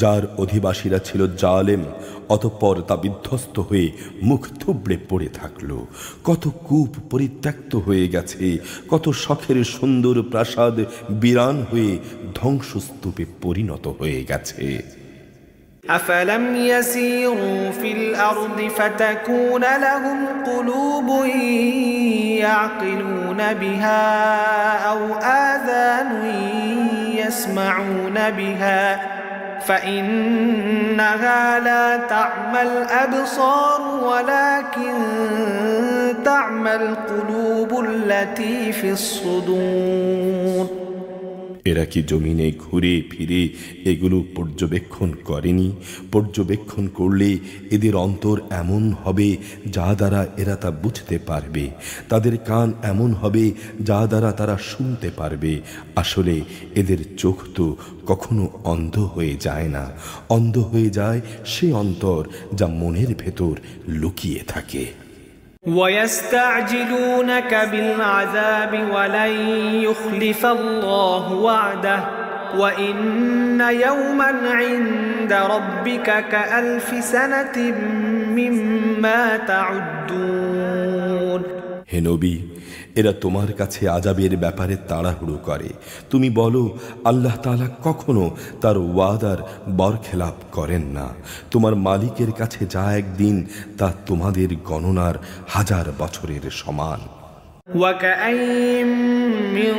S2: যার অধিবাসীরা ছিল জালেম, অতঃপর তা বিধ্বস্ত হয়ে মুখ থুবড়ে পড়ে থাকল। কত কূপ পরিত্যক্ত হয়ে গেছে, কত শখের সুন্দর প্রাসাদ বিরান হয়ে ধ্বংসস্তূপে পরিণত হয়ে গেছে।
S1: أفلم يسيروا في الأرض فتكون لهم قلوب يعقلون بها أو آذان يسمعون بها فإنها لا تعمى الأبصار ولكن تعمى القلوب التي في الصدور
S2: এরা কি জমিনে ঘুরে ফিরে এগুলো পর্যবেক্ষণ করেনি? পর্যবেক্ষণ করলে এদের অন্তর এমন হবে যা দ্বারা এরা তা বুঝতে পারবে, তাদের কান এমন হবে যা দ্বারা তারা শুনতে পারবে। আসলে এদের চোখ তো কখনো অন্ধ হয়ে যায় না, অন্ধ হয়ে যায় সে অন্তর যা মনের ভেতর লুকিয়ে থাকে।
S1: ويستعجلونك بالعذاب ولن يخلف الله وعده وإن يوما عند ربك كألف سنة مما تعدون
S2: হে নবী, এরা তোমার কাছে আযাবের ব্যাপারে তাড়াহুড়ো করে। তুমি বলো, আল্লাহ তাআলা কখনো তার ওয়াদার বরখেলাপ করেন না। তোমার মালিকের কাছে যা একদিন তা তোমাদের গণনার 1000 বছরের সমান।
S1: وكأين من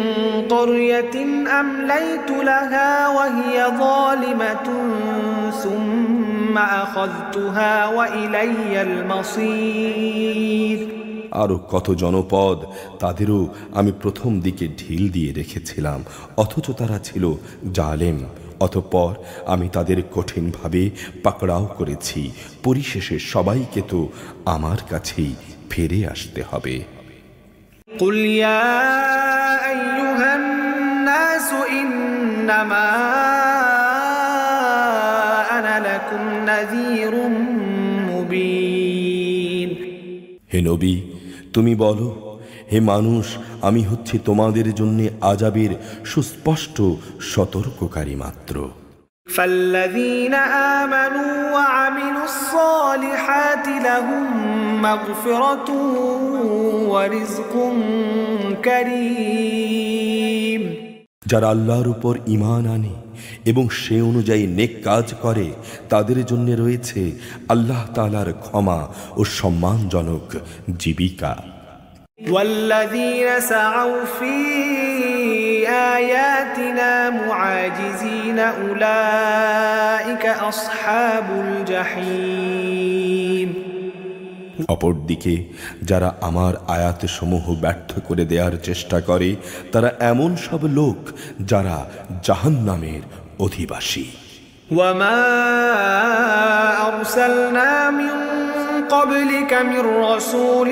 S1: قرية أمليت لها وهي ظالمة ثم أخذتها وإلي المصير
S2: আরও কত জনপদ তাদেরও আমি প্রথম দিকে ঢিল দিয়ে রেখেছিলাম, অথচ তারা ছিল জালেম। অতঃপর আমি তাদের কঠিনভাবে পাকড়াও করেছি। পরিশেষে সবাইকে তো আমার কাছেই ফিরে আসতে হবে।
S1: قل يا أيها الناس إنما أنا لكم نذير مبين
S2: হে নবী, তুমি বলো, হে মানুষ, আমি হচ্ছি তোমাদের জন্য আযাবের সুস্পষ্ট সতর্ককারী মাত্র।
S1: فالذين آمنوا وعملوا الصالحات لهم مغفرة ورزق كريم
S2: যারা আল্লাহর উপর ঈমান আনে এবং সে অনুযায়ী নেক কাজ করে তাদের জন্য রয়েছে আল্লাহ তাআলার ক্ষমা ও সম্মানজনক জীবিকা।
S1: والذين سعوا في آياتنا معاجزين أولئك أصحاب الجحيم
S2: অপরদিকে যারা আমার আয়াতসমূহ ব্যর্থ করে দেওয়ার চেষ্টা করে তারা এমন সব লোক যারা জাহান্নামের অধিবাসী।
S1: وما أرسلنا من قبلك من رسول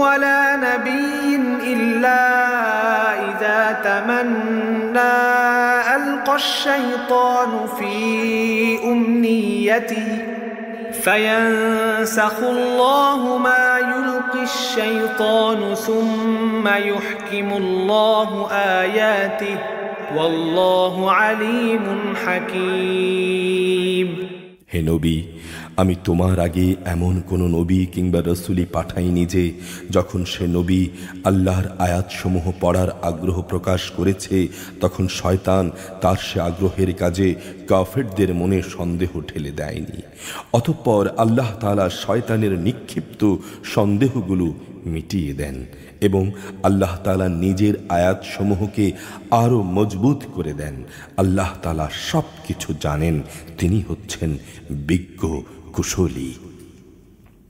S1: ولا نبي إلا إذا تمنى ألقى الشيطان في أمنيته فينسخ الله ما يلقي الشيطان ثم يحكم الله آياته والله عليم حكيم
S2: হে নবী, আমি তোমার আগে এমন কোনো নবী কিংবা রসুলি পাঠাইনি যে যখন সে নবী আল্লাহর আয়াতসমূহ পড়ার আগ্রহ প্রকাশ করেছে তখন শয়তান তার সে আগ্রহের কাজে কাফেরদের মনে সন্দেহ ঠেলে দেয়নি। অতঃপর আল্লাহ তাআলা শয়তানের নিক্ষিপ্ত সন্দেহগুলো মিটিয়ে দেন এবং আল্লাহ তাআলা নিজের আয়াতসমূহকে আরও মজবুত করে দেন। আল্লাহ তাআলা সব কিছু জানেন, তিনি হচ্ছেন বিজ্ঞ কুশলী।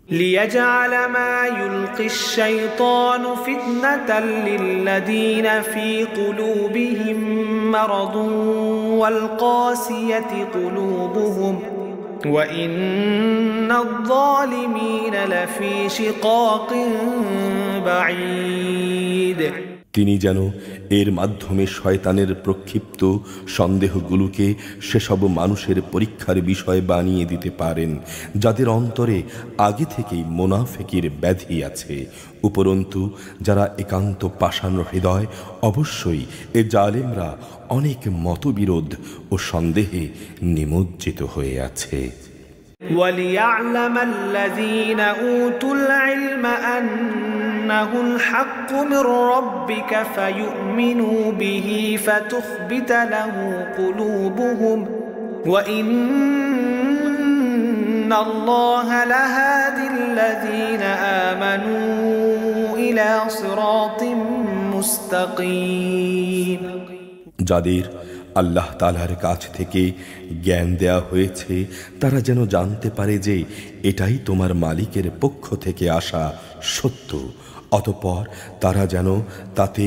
S1: ليجعل ما يلقي الشيطان فتنة للذين في قلوبهم مرض والقاسية قلوبهم وإن الظالمين لفي شقاق بعيد।
S2: তিনি যেন এর মাধ্যমে শয়তানের প্রক্ষিপ্ত সন্দেহগুলোকে সেসব মানুষের পরীক্ষার বিষয় বানিয়ে দিতে পারেন যাদের অন্তরে আগে থেকেই মুনাফিকের ব্যাধি আছে। উপরন্তু যারা একান্ত পাষাণ হৃদয়, অবশ্যই এ জালেমরা অনেক মতবিরোধ ও সন্দেহে নিমজ্জিত হয়ে আছে।
S1: وَلِيَعْلَمَ الَّذِينَ أُوتُوا الْعِلْمَ أَنَّهُ الْحَقُّ مِنْ رَبِّكَ فَيُؤْمِنُوا بِهِ فَتُخْبِتَ لَهُ قُلُوبُهُمْ وَإِنَّ اللَّهَ لَهَادِي الَّذِينَ آمَنُوا إِلَى صِرَاطٍ مُسْتَقِيمٍ।
S2: যাদের আল্লাহ তাআলার কাছ থেকে জ্ঞান দেয়া হয়েছে তারা যেন জানতে পারে যে এটাই তোমার মালিকের পক্ষ থেকে আসা সত্য, অতঃপর তারা যেন তাতে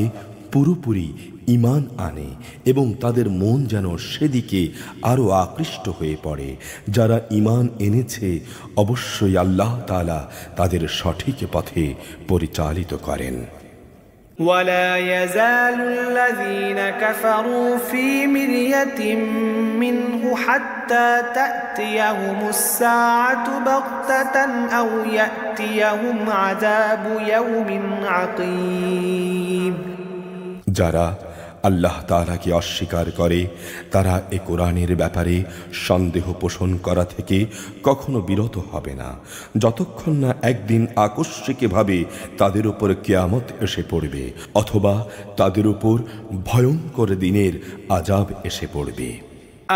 S2: পুরোপুরি ঈমান আনে এবং তাদের মন যেন সেদিকে আরও আকৃষ্ট হয়ে পড়ে। যারা ঈমান এনেছে অবশ্যই আল্লাহ তাআলা তাদের সঠিক পথে পরিচালিত করেন।
S1: ولا يزال الذين كفروا في مرية منه حتى تأتيهم الساعة بغتة أو يأتيهم عذاب يوم عقيم।
S2: যারা আল্লাহ তাআলাকে অস্বীকার করে তারা এ কোরআনের ব্যাপারে সন্দেহ পোষণ করা থেকে কখনো বিরত হবে না যতক্ষণ না একদিন আকস্মিকভাবে তাদের উপর কিয়ামত এসে পড়বে অথবা তাদের উপর ভয়ঙ্কর দিনের আযাব এসে পড়বে।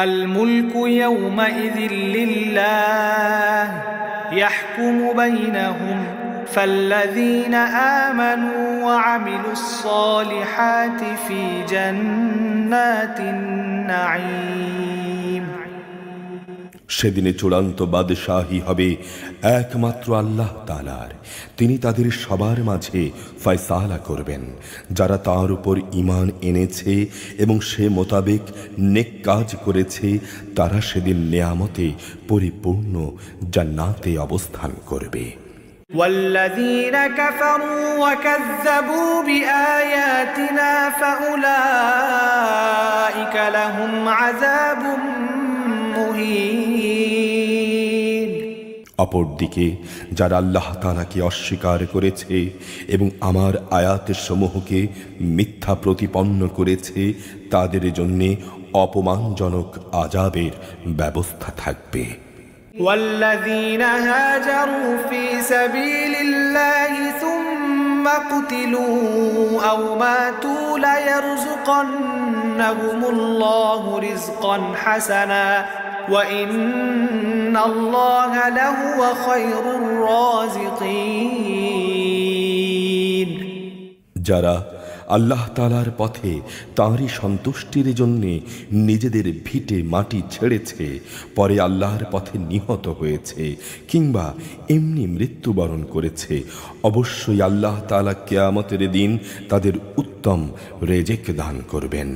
S1: আল মুলকু ইয়াউমাইযিল লিল্লাহ ইয়াহকুমু বাইনাহুম فالذين آمنوا وعملوا الصالحات في جنات النعيم।
S2: সেদিনে চূড়ান্ত বাদশাহী হবে একমাত্র আল্লাহ তাআলার। তিনি তাদের সবার মাঝে ফয়সালা করবেন। যারা তার উপর ঈমান এনেছে এবং সে মোতাবেক নেক কাজ করেছে তারা সেদিন নেয়ামতে পরিপূর্ণ জান্নাতে অবস্থান করবে।
S1: والذين كفروا وكذبوا بآياتنا فأولئك لهم عذاب مهين।
S2: অপরদিকে যারা আল্লাহ তাআলাকে অস্বীকার করেছে এবং আমার আয়াতের সমূহকে মিথ্যা প্রতিপন্ন করেছে তাদের জন্য অপমানজনক আযাবের ব্যবস্থা থাকবে।
S1: والذين هاجروا في سبيل الله ثم قتلوا أو ماتوا ليرزقنهم الله رزقا حسنا وإن الله لهو خير الرازقين।
S2: যারা আল্লাহ তাআলার পথে তাঁরই সন্তুষ্টির জন্য নিজেদের ভিটে মাটি ছেড়েছে, পরে আল্লাহর পথে নিহত হয়েছে কিংবা এমনি মৃত্যুবরণ করেছে, অবশ্যই আল্লাহ তাআলা কিয়ামতের দিন তাদের উত্তম রেজেক দান করবেন।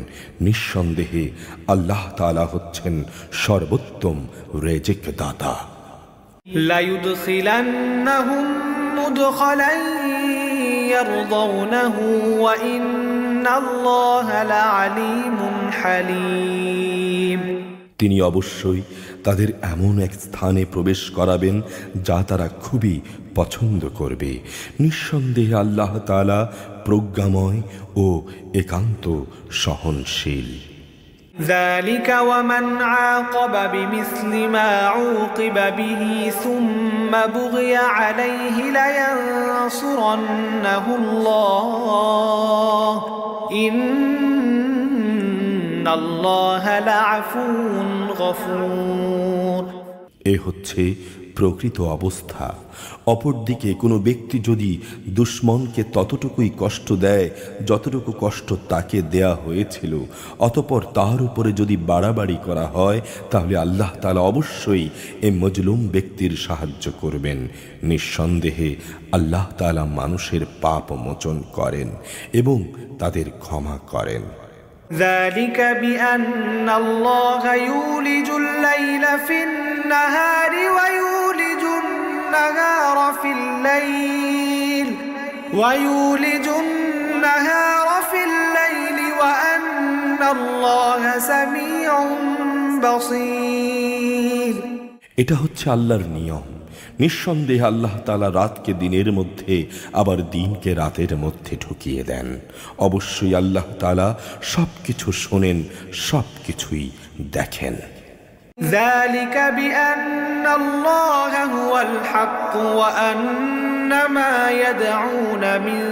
S2: নিঃসন্দেহে আল্লাহ তাআলা হচ্ছেন সর্বোত্তম রেজেক দাতা।
S1: লা ইউদখিলান্নাহুম মুদখালান ইয়ারদাউনাহু ওয়া ইন্নাল্লাহা লাআলিমুন হালিম।
S2: তিনি অবশ্যই তাদের এমন এক স্থানে প্রবেশ করাবেন যা তারা খুবই পছন্দ করবে। নিঃসন্দেহে আল্লাহ তাআলা প্রজ্ঞাময় ও একান্ত সহনশীল।
S1: ذلك ومن عاقب بمثل ما عوقب به ثم بغي عليه لينصرنه الله إن الله لعفو غفور।
S2: এ হচ্ছে প্রকৃত অবস্থা। অপরদিকে কোনো ব্যক্তি যদি দুশমনকে ততটুকুই কষ্ট দেয় যতটুকু কষ্ট তাকে দেয়া হয়েছিল, অতঃপর তার উপরে যদি বাড়াবাড়ি করা হয়, তাহলে আল্লাহ তাআলা অবশ্যই এই মজলুম ব্যক্তির সাহায্য করবেন। নিঃসন্দেহে আল্লাহ তাআলা মানুষের পাপ মোচন করেন এবং তাদের ক্ষমা করেন।
S1: ذلك بأن الله يولج الليل في النهار ويولج النهار في الليل وأن الله سميع بصير।
S2: এটা হচ্ছে আল্লাহর নিয়ম। নিঃসন্দেহে আল্লাহ তাআলা রাতকে দিনের মধ্যে আবার দিনকে রাতের মধ্যে ঢুকিয়ে দেন। অবশ্যই আল্লাহ তাআলা সবকিছু শোনেন, সবকিছুই দেখেন।
S1: ذلك بأن الله هو الحق وأن ما يدعون من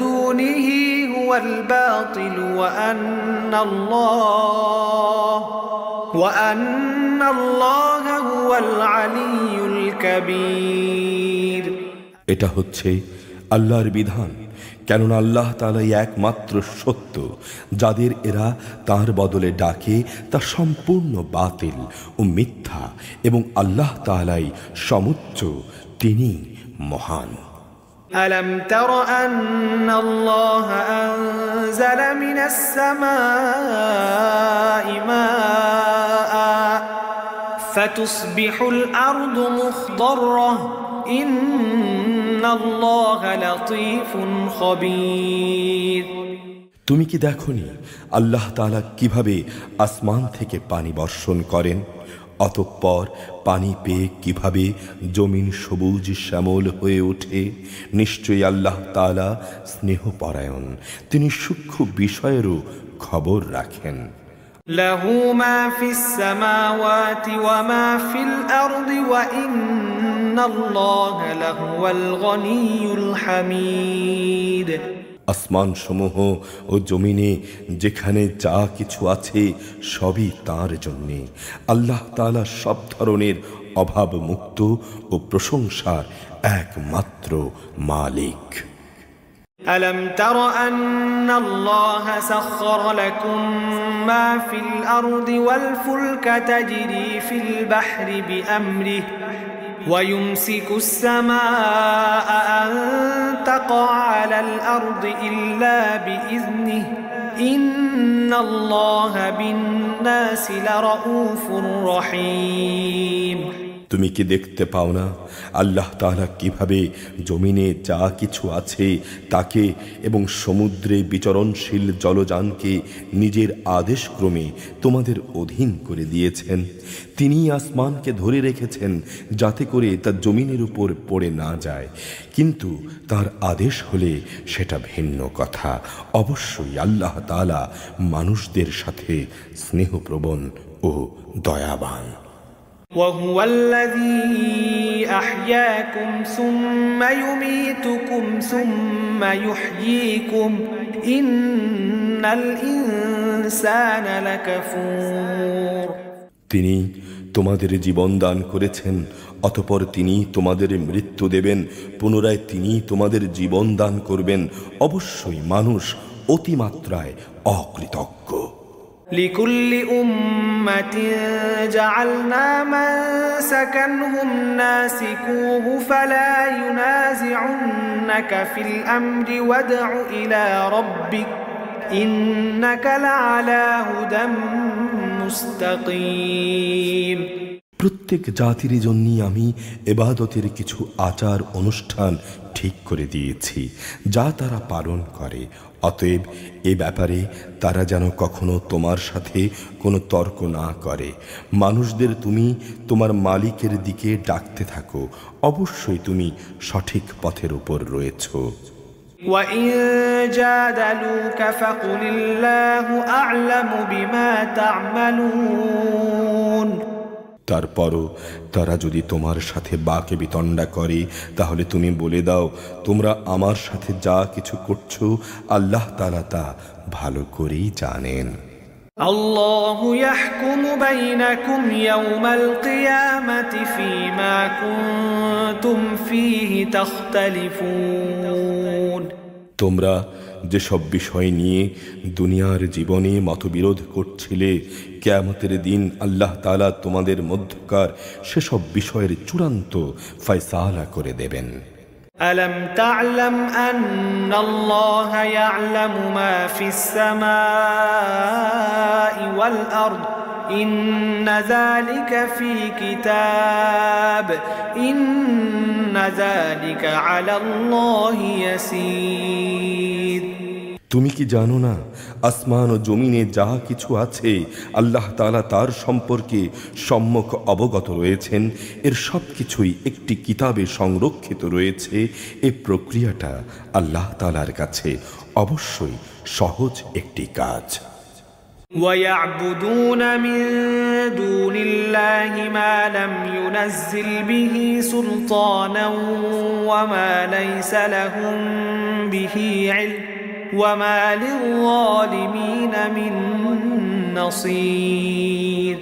S1: دونه هو الباطل وأن الله هو العلي الكبير।
S2: এটা হচ্ছে আল্লাহর বিধান, কেননা আল্লাহ তাআলাই একমাত্র সত্য। যাদের এরা তার বদলে ডাকে তা সম্পূর্ণ বাতিল ও মিথ্যা, এবং আল্লাহ তাআলাই সমুচ্চ, তিনি মহান।
S1: ألم تر أن الله أنزل من السماء ماء فتصبح الأرض مخضرة إن الله لطيف خبير।
S2: তুমি কি দেখনি আল্লাহ তাআলা কিভাবে আসমান থেকে পানি বর্ষণ করেন, অতঃপর পানি পেয়ে কিভাবে জমিন সবুজ শ্যামল হয়ে ওঠে? নিশ্চয়ই আল্লাহ তাআলা স্নেহপরায়ণ, তিনি সূক্ষ্ম বিষয়েরও খবর রাখেন।
S1: লাহু মা ফিস সামাওয়াতি ওয়া মা ফিল আরদি ওয়া ইন্নাল্লাহা লাহুয়াল গনিয়ুল হামিদ।
S2: আসমান সমূহ ও জমিনে যেখানে যা কিছু আছে সবই তাঁর জন্যে। আল্লাহ তাআলা সব ধরনের অভাব মুক্ত ও প্রশংসার একমাত্র মালিক।
S1: ألم تر أن الله سخر لكم ما في الأرض والفلك تجري في البحر بأمره ويمسك السماء أن تقع على الأرض إلا بإذنه إن الله بالناس لرؤوف رحيم।
S2: তুমি কি দেখতে পাও না আল্লাহ তাআলা কিভাবে জমিনে যা কিছু আছে তাকে এবং সমুদ্রে বিচরণশীল জলযানকে নিজের আদেশক্রমে তোমাদের অধীন করে দিয়েছেন। তিনি আসমানকে ধরে রেখেছেন যাতে করে তা জমিনের উপর পড়ে না যায়, কিন্তু তার আদেশ হলে সেটা ভিন্ন কথা। অবশ্যই আল্লাহ তাআলা মানুষদের সাথে স্নেহপ্রবণ ও দয়াবান।
S1: وهو الذي أحياكم ثم يميتكم ثم يحييكم إن الإنسان لكفور। তিনি তোমাদের জীবন দান করেছেন, অতঃপর তিনি তোমাদের মৃত্যু দেবেন, পুনরায় তিনি তোমাদের জীবন দান করবেন। অবশ্যই মানুষ অতিমাত্রায় অকৃতজ্ঞ। لكل أمة جعلنا منسكا هم ناسكوه فلا ينازعنك في الأمر وادع إلى ربك إنك لعلى هدى مستقيم।
S2: প্রত্যেক জাতির জন্যই আমি ইবাদতের কিছু আচার অনুষ্ঠান ঠিক করে দিয়েছি যা তারা পালন করে। অতএব এ ব্যাপারে তারা যেন কখনো তোমার সাথে কোনো তর্ক না করে। মানুষদের তুমি তোমার মালিকের দিকে ডাকতে থাকো, অবশ্যই তুমি সঠিক পথের উপর রয়েছো।
S1: وإن جادلوك فقل الله أعلم بما تعملون
S2: তারপরও তারা যদি তোমার সাথে বাকে বিতণ্ডা করে তাহলে তুমি বলে দাও, তোমরা আমার সাথে যা কিছু করছো আল্লাহ তাআলা তা ভালো করেই জানেন।
S1: الله يحكم بينكم يوم القيامة فيما كنتم فيه تختلفون
S2: তোমরা যেসব বিষয় নিয়ে দুনিয়ার জীবনে মতবিরোধ করছিলে, কিয়ামতের দিন আল্লাহ তাআলা তোমাদের মধ্যকার সেসব বিষয়ের চূড়ান্ত ফয়সালা করে দেবেন।
S1: ألم تعلم أن الله يعلم ما في السماء والأرض إن ذلك في كتاب إن ذلك على الله يسير
S2: তুমি কি জানো না, আসমান ও জমিনে যা কিছু আছে আল্লাহ তাআলা তার সম্পর্কে সম্যক অবগত রয়েছেন। এর সব কিছুই একটি কিতাবে সংরক্ষিত রয়েছে। এই প্রক্রিয়াটা আল্লাহ তাআলার কাছে অবশ্যই সহজ একটি কাজ।
S1: ويعبدون من دون الله ما لم ينزل به سلطانا وما ليس لهم به علم وما للظالمين من نصير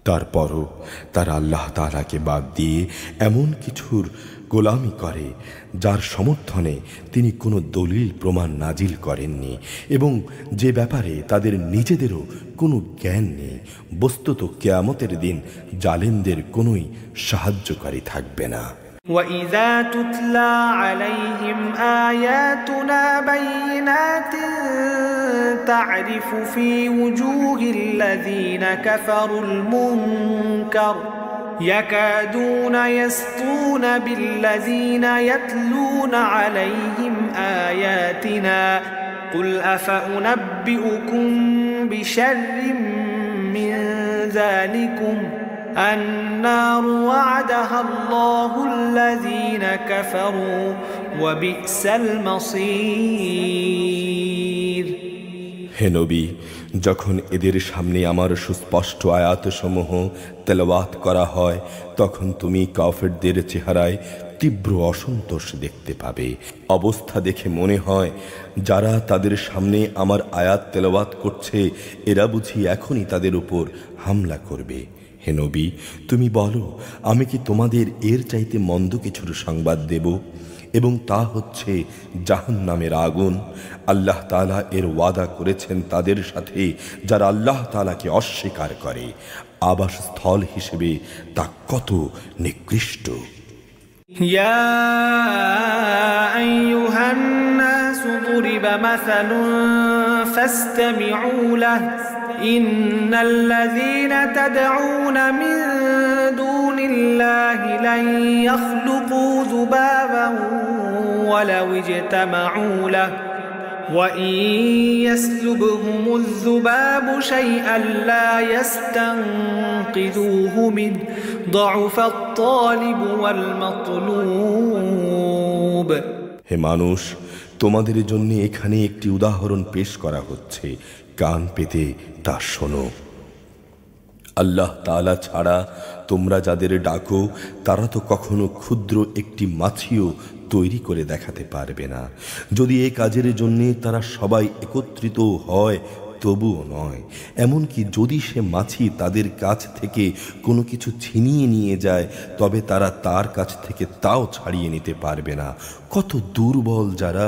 S2: তারপরও তারা আল্লাহ তাআলাকে বাদ দিয়ে এমন কিছুর গোলামি করে যার সমর্থনে তিনি কোনো দলিল প্রমাণ নাজিল করেননি এবং যে ব্যাপারে তাদের নিজেদেরও কোনো জ্ঞান নেই। বস্তুত কিয়ামতের দিন জালেমদের কোনোই সাহায্যকারী থাকবে না।
S1: وَإِذَا تُتْلَى عَلَيْهِمْ آيَاتُنَا بَيِّنَاتٍ تَعْرِفُ فِي وُجُوهِ الَّذِينَ كَفَرُوا الْمُنكَرَ يَكَادُونَ يَسْطُونَ بِالَّذِينَ يَتْلُونَ عَلَيْهِمْ آيَاتِنَا قُلْ أَفَأُنَبِّئُكُم بِشَرٍّ مِّن ذَلِكُمْ النار وعدها الله الذين كفروا وبئس المصير
S2: হে নবী, যখন এদের সামনে আমার সুস্পষ্ট আয়াতসমূহ তেলাওয়াত করা হয় তখন তুমি কাফেরদের চেহারায় তীব্র অসন্তোষ দেখতে পাবে। অবস্থা দেখে মনে হয় যারা তাদের সামনে আমার আয়াত তেলাওয়াত করছে এরা বুঝি এখনই তাদের উপর হামলা করবে। হে নবী, তুমি বলো, আমি কি তোমাদের এর চাইতে মন্দ কিছুর সংবাদ দেব? এবং তা হচ্ছে জাহান্নামের আগুন। আল্লাহ তাআলা এর ওয়াদা করেছেন তাদের সাথে যারা আল্লাহ তাআলাকে অস্বীকার করে। আবাসস্থল হিসেবে তা কত নিকৃষ্ট।
S1: ইয়া আইয়ুহান নাস দুরিবা মাসালুন ফাসতামিউ লাহু إن الذين تدعون من دون الله لن يخلقوا ذبابا ولو اجتمعوا له وإن يسلبهم الذباب شيئا لا يستنقذوه منه ضعف الطالب والمطلوب
S2: হে মানুষ, তোমাদের জন্য এখানে একটি উদাহরণ পেশ করা হচ্ছে, কান পেতে তা শোনো। আল্লাহ তাআলা ছাড়া তোমরা যাদের ডাকো তারা তো কখনো ক্ষুদ্র একটি মাছিও তৈরি করে দেখাতে পারবে না। যদি এই কাজের জন্য তারা সবাই একত্রিত হয় তবুও নয়। এমনকি যদি সে মাছি তাদের কাছ থেকে কোনো কিছু ছিনিয়ে নিয়ে যায় তবে তারা তার কাছ থেকে তাও ছাড়িয়ে নিতে পারবে না। কত দুর্বল যারা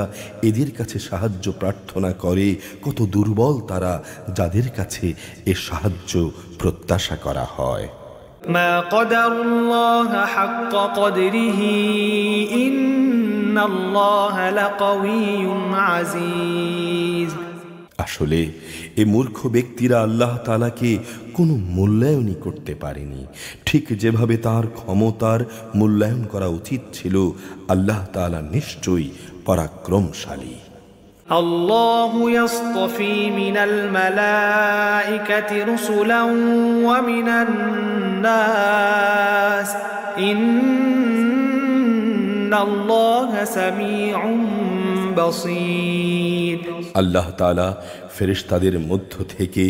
S2: এদের কাছে সাহায্য প্রার্থনা করে, কত দুর্বল তারা যাদের কাছে এ সাহায্য প্রত্যাশা করা হয়।
S1: মা কদারুল্লাহ হাক্কা কদরিহি ইন্নাল্লাহ লাকাওয়িয়্যুন আযীজ।
S2: আসলে এই মূর্খ ব্যক্তিরা আল্লাহ তাআলাকে কোনো মূল্যায়নই করতে পারেনি। ঠিক যেভাবে তার ক্ষমতার মূল্যায়ন করা উচিত ছিল, আল্লাহ তাআলা নিশ্চয়ই পরাক্রমশালী।
S1: আল্লাহু ইয়াসতাফি মিনাল মালাইকাতি রুসুলান ওয়া মিনান নাস ইন্নাল্লাহা সামিউন بصير
S2: আল্লাহ তাআলা ফেরেশতাদের মধ্য থেকে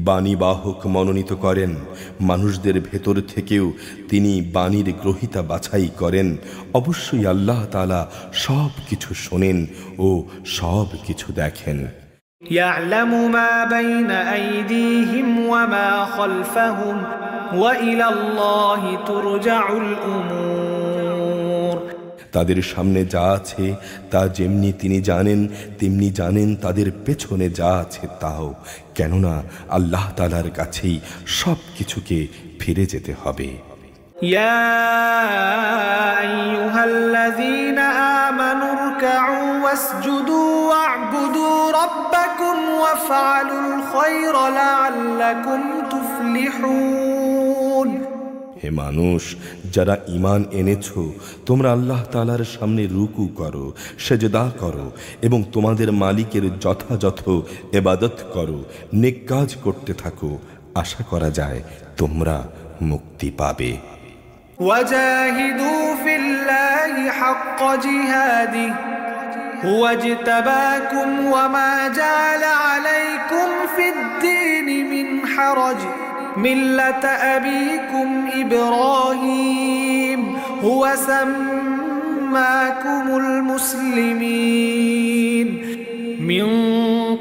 S2: বাণীবাহক মনোনীত করেন, মানুষদের ভেতর থেকেও তিনি বাণীর গ্রহীতা বাছাই করেন। অবশ্যই আল্লাহ তাআলা সব কিছু শোনেন ও সব কিছু দেখেন।
S1: يعلم ما بين أيديهم وما خلفهم وإلى الله ترجع الأمور
S2: তাদের সামনে যা আছে তা যেমনি তিনি জানেন, তেমনি জানেন তাদের পেছনে যা আছে তাও, কেননা আল্লাহ তাআলার কাছেই সব কিছুকে ফিরে যেতে হবে।
S1: يا أيها الذين آمنوا اركعوا واسجدوا واعبدوا ربكم وافعلوا الخير لعلكم تفلحون
S2: হে মানুষ, যারা ঈমান এনেছো, তোমরা আল্লাহ তাআলার সামনে রুকু করো, সেজদা করো এবং তোমাদের মালিকের যথাযথ ইবাদত করো, নেক কাজ করতে থাকো, আশা করা যায় তোমরা মুক্তি পাবে।
S1: وجاهدوا في الله حق جهاده هو اجتباكم وما جعل عليكم في الدين من حرج ملة أبيكم إبراهيم هو سماكم المسلمين من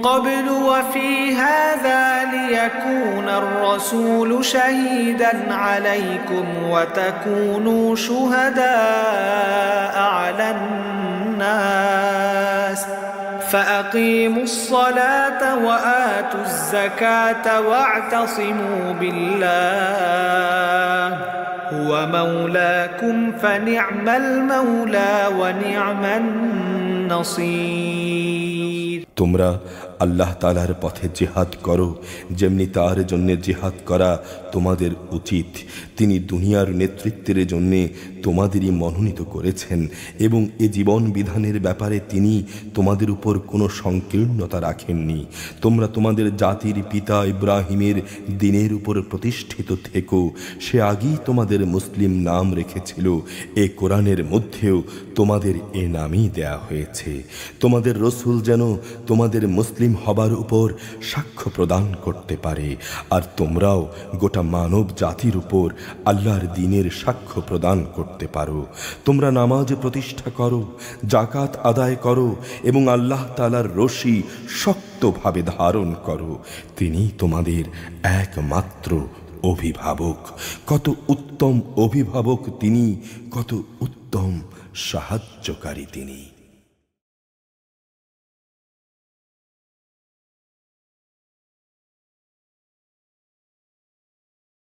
S1: قبل وفي هذا ليكون الرسول شهيدا عليكم وتكونوا شهداء على الناس فأقيموا الصلاة وآتوا الزكاة واعتصموا بالله هو مولاكم فنعم المولى ونعم النصير
S2: তোমরা আল্লাহ তাআলার পথে জিহাদ করো, যেমনি তার জন্য জিহাদ করা তোমাদের উচিত। তিনি দুনিয়ার নেতৃত্বের জন্য তোমাদেরই মনোনীত করেছেন এবং এ জীবন বিধানের ব্যাপারে তিনি তোমাদের উপর কোনো সংকীর্ণতা রাখেননি। তোমরা তোমাদের জাতির পিতা ইব্রাহিমের দ্বীনের উপর প্রতিষ্ঠিত থেকো, সে আগেই তোমাদের মুসলিম নাম রেখেছিল। এ কোরআনের মধ্যেও তোমাদের এ নামই দেয়া হয়েছে, তোমাদের রসুল যেন তোমাদের মুসলিম হবার উপর সাক্ষ্য প্রদান করতে পারে, আর তোমরাও গোটা মানব জাতির উপর আল্লাহর দ্বীনের সাক্ষ্য প্রদান করতে পারো। তোমরা নামাজ প্রতিষ্ঠা করো, যাকাত আদায় করো এবং আল্লাহ তাআলার রশি শক্তভাবে ধারণ করো। তিনি তোমাদের একমাত্র অভিভাবক। কত উত্তম অভিভাবক তিনি, কত উত্তম সাহায্যকারী তিনি।